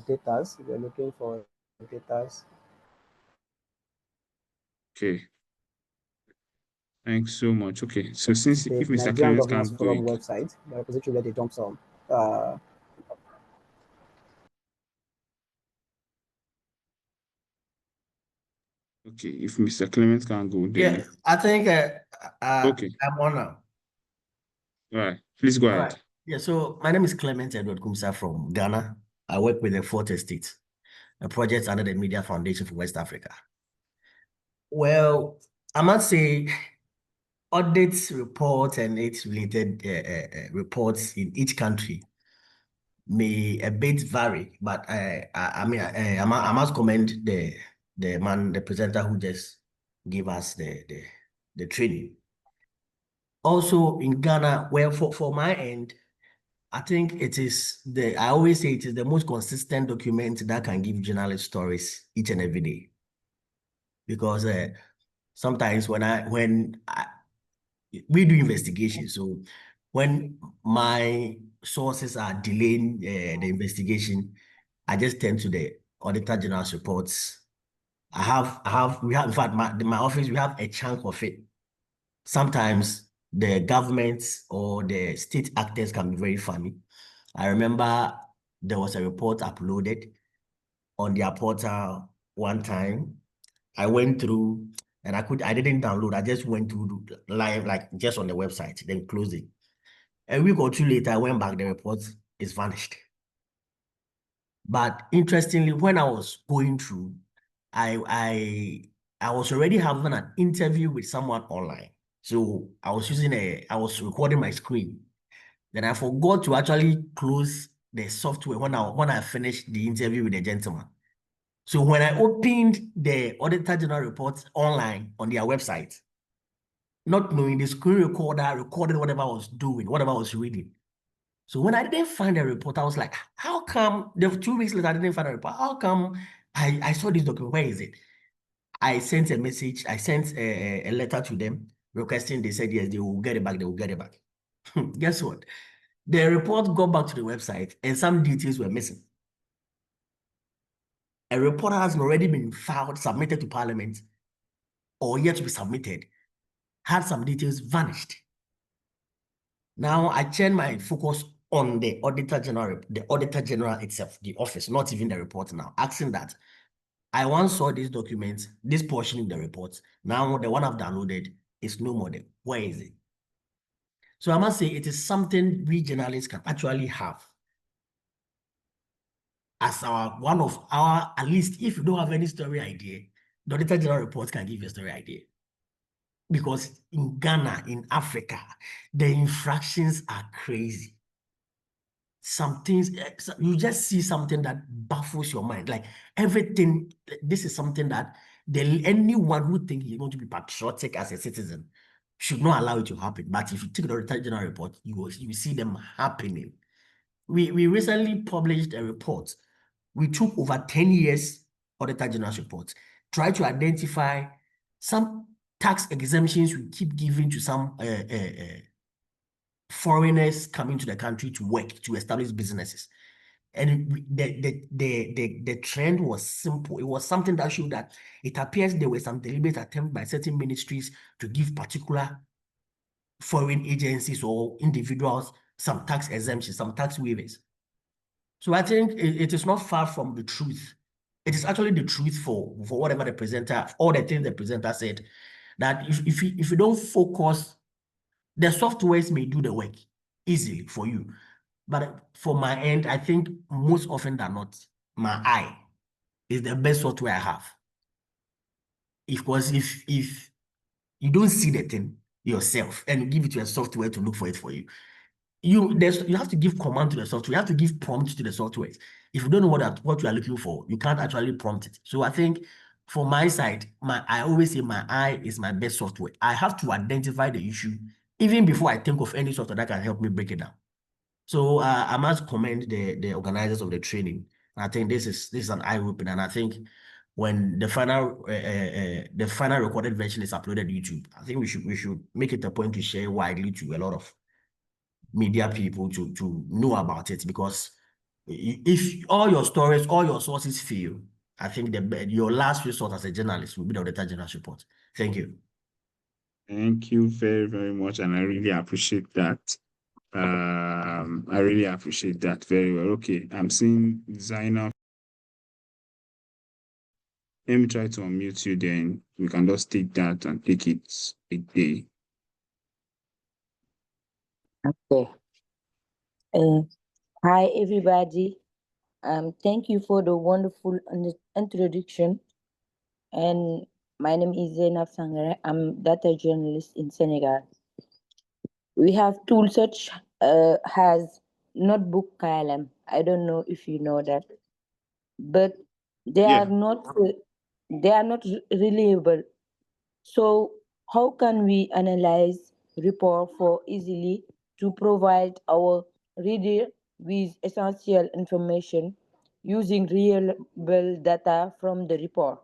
data if you're looking for data. Okay. Thanks so much. Okay. So since The if Mr. Nigerian Clement Governors can't go Forum again. website, the repository where they dump some. Uh, Okay. If Mr. Clement can't go, Yeah, then I think okay. I'm on now. All right. Please go All ahead. right. Yeah, so my name is Clement Edward Kumsa from Ghana. I work with the Fourth Estate, a project under the Media Foundation for West Africa. Well, I must say, audits report and its related reports in each country may a bit vary, but I must commend the presenter who just gave us the training. Also in Ghana, well, for my end, I think I always say it is the most consistent document that can give journalist stories each and every day. Because sometimes we do investigations, so when my sources are delaying the investigation, I just tend to the Auditor General's reports we have, in fact, my office, we have a chunk of it. Sometimes the governments or the state actors can be very funny. I remember there was a report uploaded on their portal one time. I went through and I didn't download. I just went through live, like just on the website, then closed it. A week or two later, I went back, the report is vanished. But interestingly, when I was going through, I was already having an interview with someone online. So I was recording my screen. Then I forgot to actually close the software when I finished the interview with the gentleman. So when I opened the Auditor General report online on their website, not knowing, the screen recorder recorded whatever I was doing, whatever I was reading. So when I didn't find a report, I was like, how come, the 2 weeks later, I didn't find a report? How come I saw this document? Where is it? I sent a message, I sent a letter to them requesting, they said, yes, they will get it back, they will get it back. Guess what? The report got back to the website and some details were missing. A report has already been filed, submitted to Parliament, or yet to be submitted, had some details vanished. Now I turn my focus on the Auditor General itself, the office, not even the report now, asking that I once saw this document, this portion in the report. Now the one I've downloaded is no more there. Where is it? So I must say it is something we journalists can actually have as one of our, at least if you don't have any story idea, the Auditor General report can give you a story idea. Because in Ghana, in Africa, the infractions are crazy. Some things, you just see something that baffles your mind. Like everything, this is something that anyone who thinks he's going to be patriotic as a citizen should not allow it to happen. But if you take the Auditor General report, you will see them happening. We recently published a report. We took over 10 years Auditor General's report, try to identify some tax exemptions we keep giving to some foreigners coming to the country to work, to establish businesses. And the trend was simple. It was something that showed that it appears there were some deliberate attempts by certain ministries to give particular foreign agencies or individuals some tax exemptions, some tax waivers. So I think it is not far from the truth. It is actually the truth for whatever the presenter, all the things the presenter said, that if you don't focus, the softwares may do the work easily for you. But for my end, I think most often than not, my eye is the best software I have. Because if you don't see the thing yourself and you give it to a software to look for it for you, you have to give command to the software. You have to give prompt to the software. If you don't know what you are looking for, you can't actually prompt it. So I think for my side, I always say my eye is my best software. I have to identify the issue even before I think of any software that can help me break it down. So I must commend the organizers of the training. I think this is an eye opener, and I think when the final recorded version is uploaded to YouTube, I think we should make it a point to share widely to a lot of media people to know about it, because if all your stories, all your sources fail, I think your last resort as a journalist will be the Auditor General's report. Thank you. Thank you very, very much. And I really appreciate that. I really appreciate that very well. Okay, I'm seeing designer. Let me try to unmute you, then we can just take that and take it a day. Okay. Hi, everybody. Thank you for the wonderful introduction. And my name is Zainab Sangare. I'm data journalist in Senegal. We have tools such as Notebook KLM. I don't know if you know that, but they Yeah. are not reliable. So how can we analyze report for easily to provide our reader with essential information using reliable data from the report?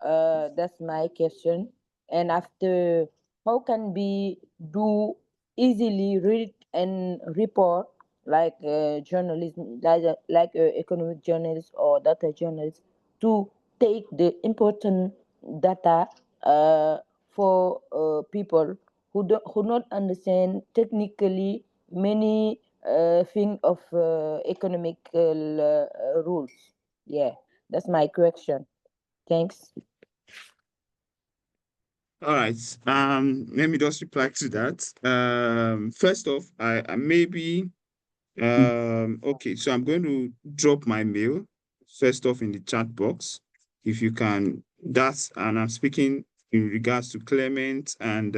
That's my question. And after, how can we do easily read and report like journalism, like economic journalists or data journalists to take the important data for people who not understand technically many thing of economical rules. Yeah, that's my correction. Thanks. All right. Let me just reply to that. First off, I maybe okay, so I'm going to drop my mail first off in the chat box. If you can, and I'm speaking in regards to Clement and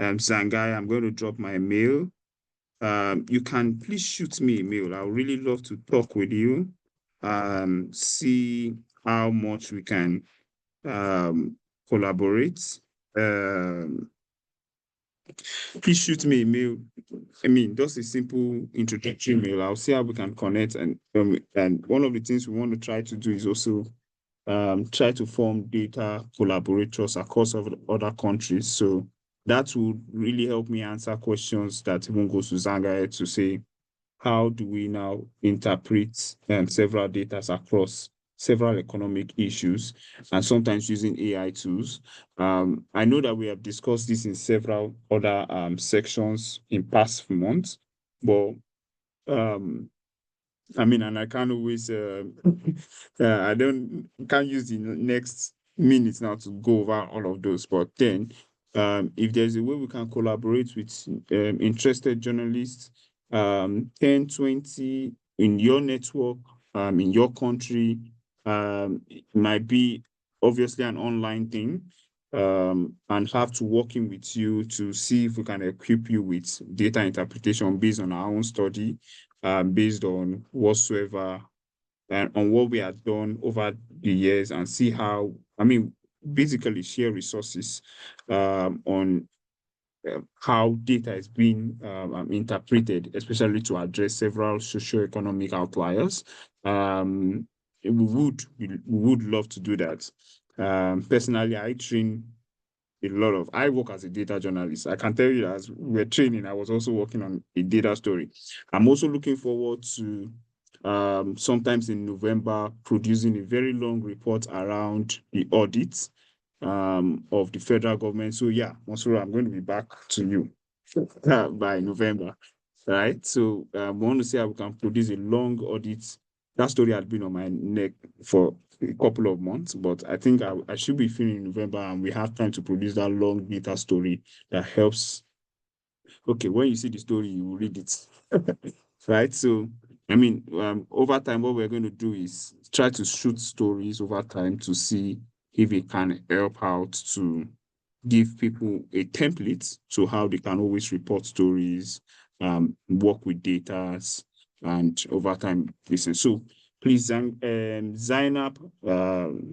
Zangai. I'm going to drop my mail. You can please shoot me a mail. I would really love to talk with you. See how much we can collaborate. Um, please shoot me a mail. I mean, just a simple introductory mail. I'll see how we can connect. And one of the things we want to try to do is also try to form data collaborators across other countries. So that would really help me answer questions that even goes to Zanga to say, how do we now interpret several data across several economic issues and sometimes using AI tools. I know that we have discussed this in several other sections in past months, but I mean, and I can't always, can't use the next minutes now to go over all of those. But then, if there's a way we can collaborate with interested journalists, 10, 20 in your network, in your country, it might be obviously an online thing, and have to working with you to see if we can equip you with data interpretation based on our own study, based on whatsoever and on what we have done over the years and see how, I mean, basically share resources on how data is being interpreted, especially to address several socioeconomic outliers. We would love to do that. Personally, I work as a data journalist. I can tell you that as we're training, I was also working on a data story. I'm also looking forward to sometimes in November producing a very long report around the audit of the federal government. So yeah, Monsuru, I'm going to be back to you by November, right? So I want to see how we can produce a long audit. That story had been on my neck for a couple of months, but I think I should be finished in November and we have time to produce that long data story that helps. Okay, when you see the story, you will read it. Right? So, I mean, over time, what we're going to do is try to shoot stories over time to see if it can help out to give people a template to how they can always report stories, work with data, and over time listen. So please, Zainab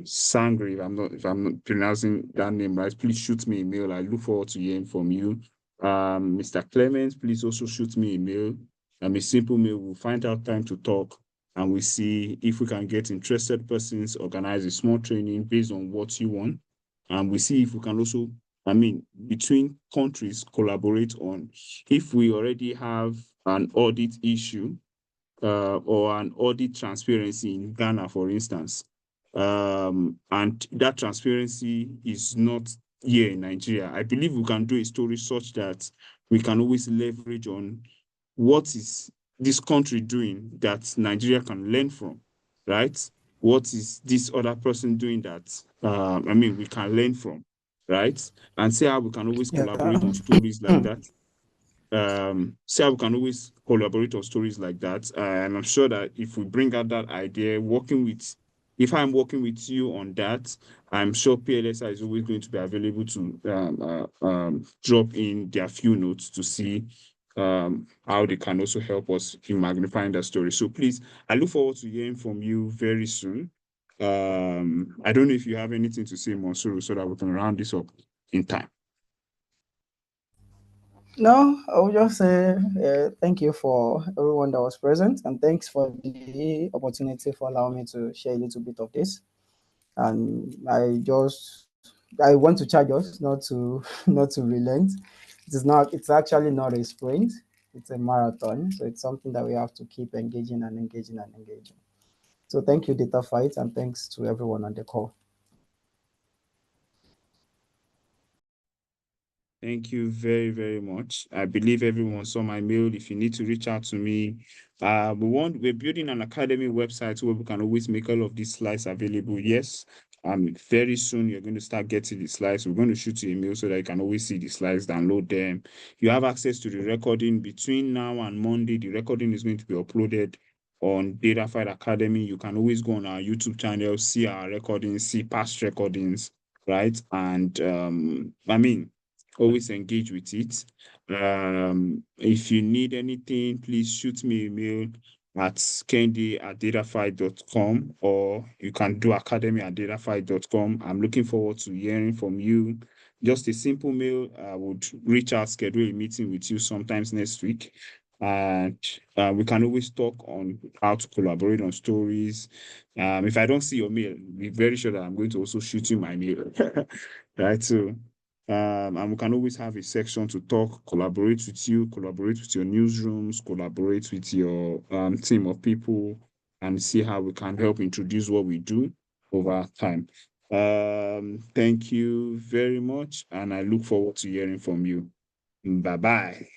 Sangri, if I'm not pronouncing that name right, please shoot me a mail. I look forward to hearing from you. Mr. Clemens, please also shoot me a mail. A simple mail. We'll find out time to talk and we see if we can get interested persons, organize a small training based on what you want. And we see if we can also, between countries, collaborate on if we already have an audit issue or an audit transparency in Ghana, for instance, and that transparency is not here in Nigeria. I believe we can do a story such that we can always leverage on what is this country doing that Nigeria can learn from, right? What is this other person doing that, we can learn from, right? And see how we can always collaborate on stories like that. See how we can always collaborate on stories like that. And I'm sure that if we bring out that idea, if I'm working with you on that, I'm sure PLSI is always going to be available to drop in their few notes to see how they can also help us in magnifying that story. So please, I look forward to hearing from you very soon. I don't know if you have anything to say, Monsuru, so that we can round this up in time. No, I would just say thank you for everyone that was present, and thanks for the opportunity for allowing me to share a little bit of this. And I want to charge us not to not to relent. It's actually not a sprint, it's a marathon. So it's something that we have to keep engaging and engaging and engaging. So thank you, Data Fight, and thanks to everyone on the call. Thank you very, very much. I believe everyone saw my mail. If you need to reach out to me, we're building an academy website where we can always make all of these slides available. Yes. Very soon you're going to start getting the slides. We're going to shoot you a mail so that you can always see the slides, download them. You have access to the recording between now and Monday. The recording is going to be uploaded on Data Fight Academy. You can always go on our YouTube channel, see our recordings, see past recordings, right? And always engage with it. If you need anything, please shoot me a mail at kendi@datafight.com, or you can do academy@datafight.com. I'm looking forward to hearing from you. Just a simple mail. I would reach out, schedule a meeting with you sometimes next week. And we can always talk on how to collaborate on stories. If I don't see your mail, be very sure that I'm going to also shoot you my mail. Right. So and we can always have a section to talk, collaborate with you, collaborate with your newsrooms, collaborate with your team of people, and see how we can help introduce what we do over time. Thank you very much, and I look forward to hearing from you. Bye-bye.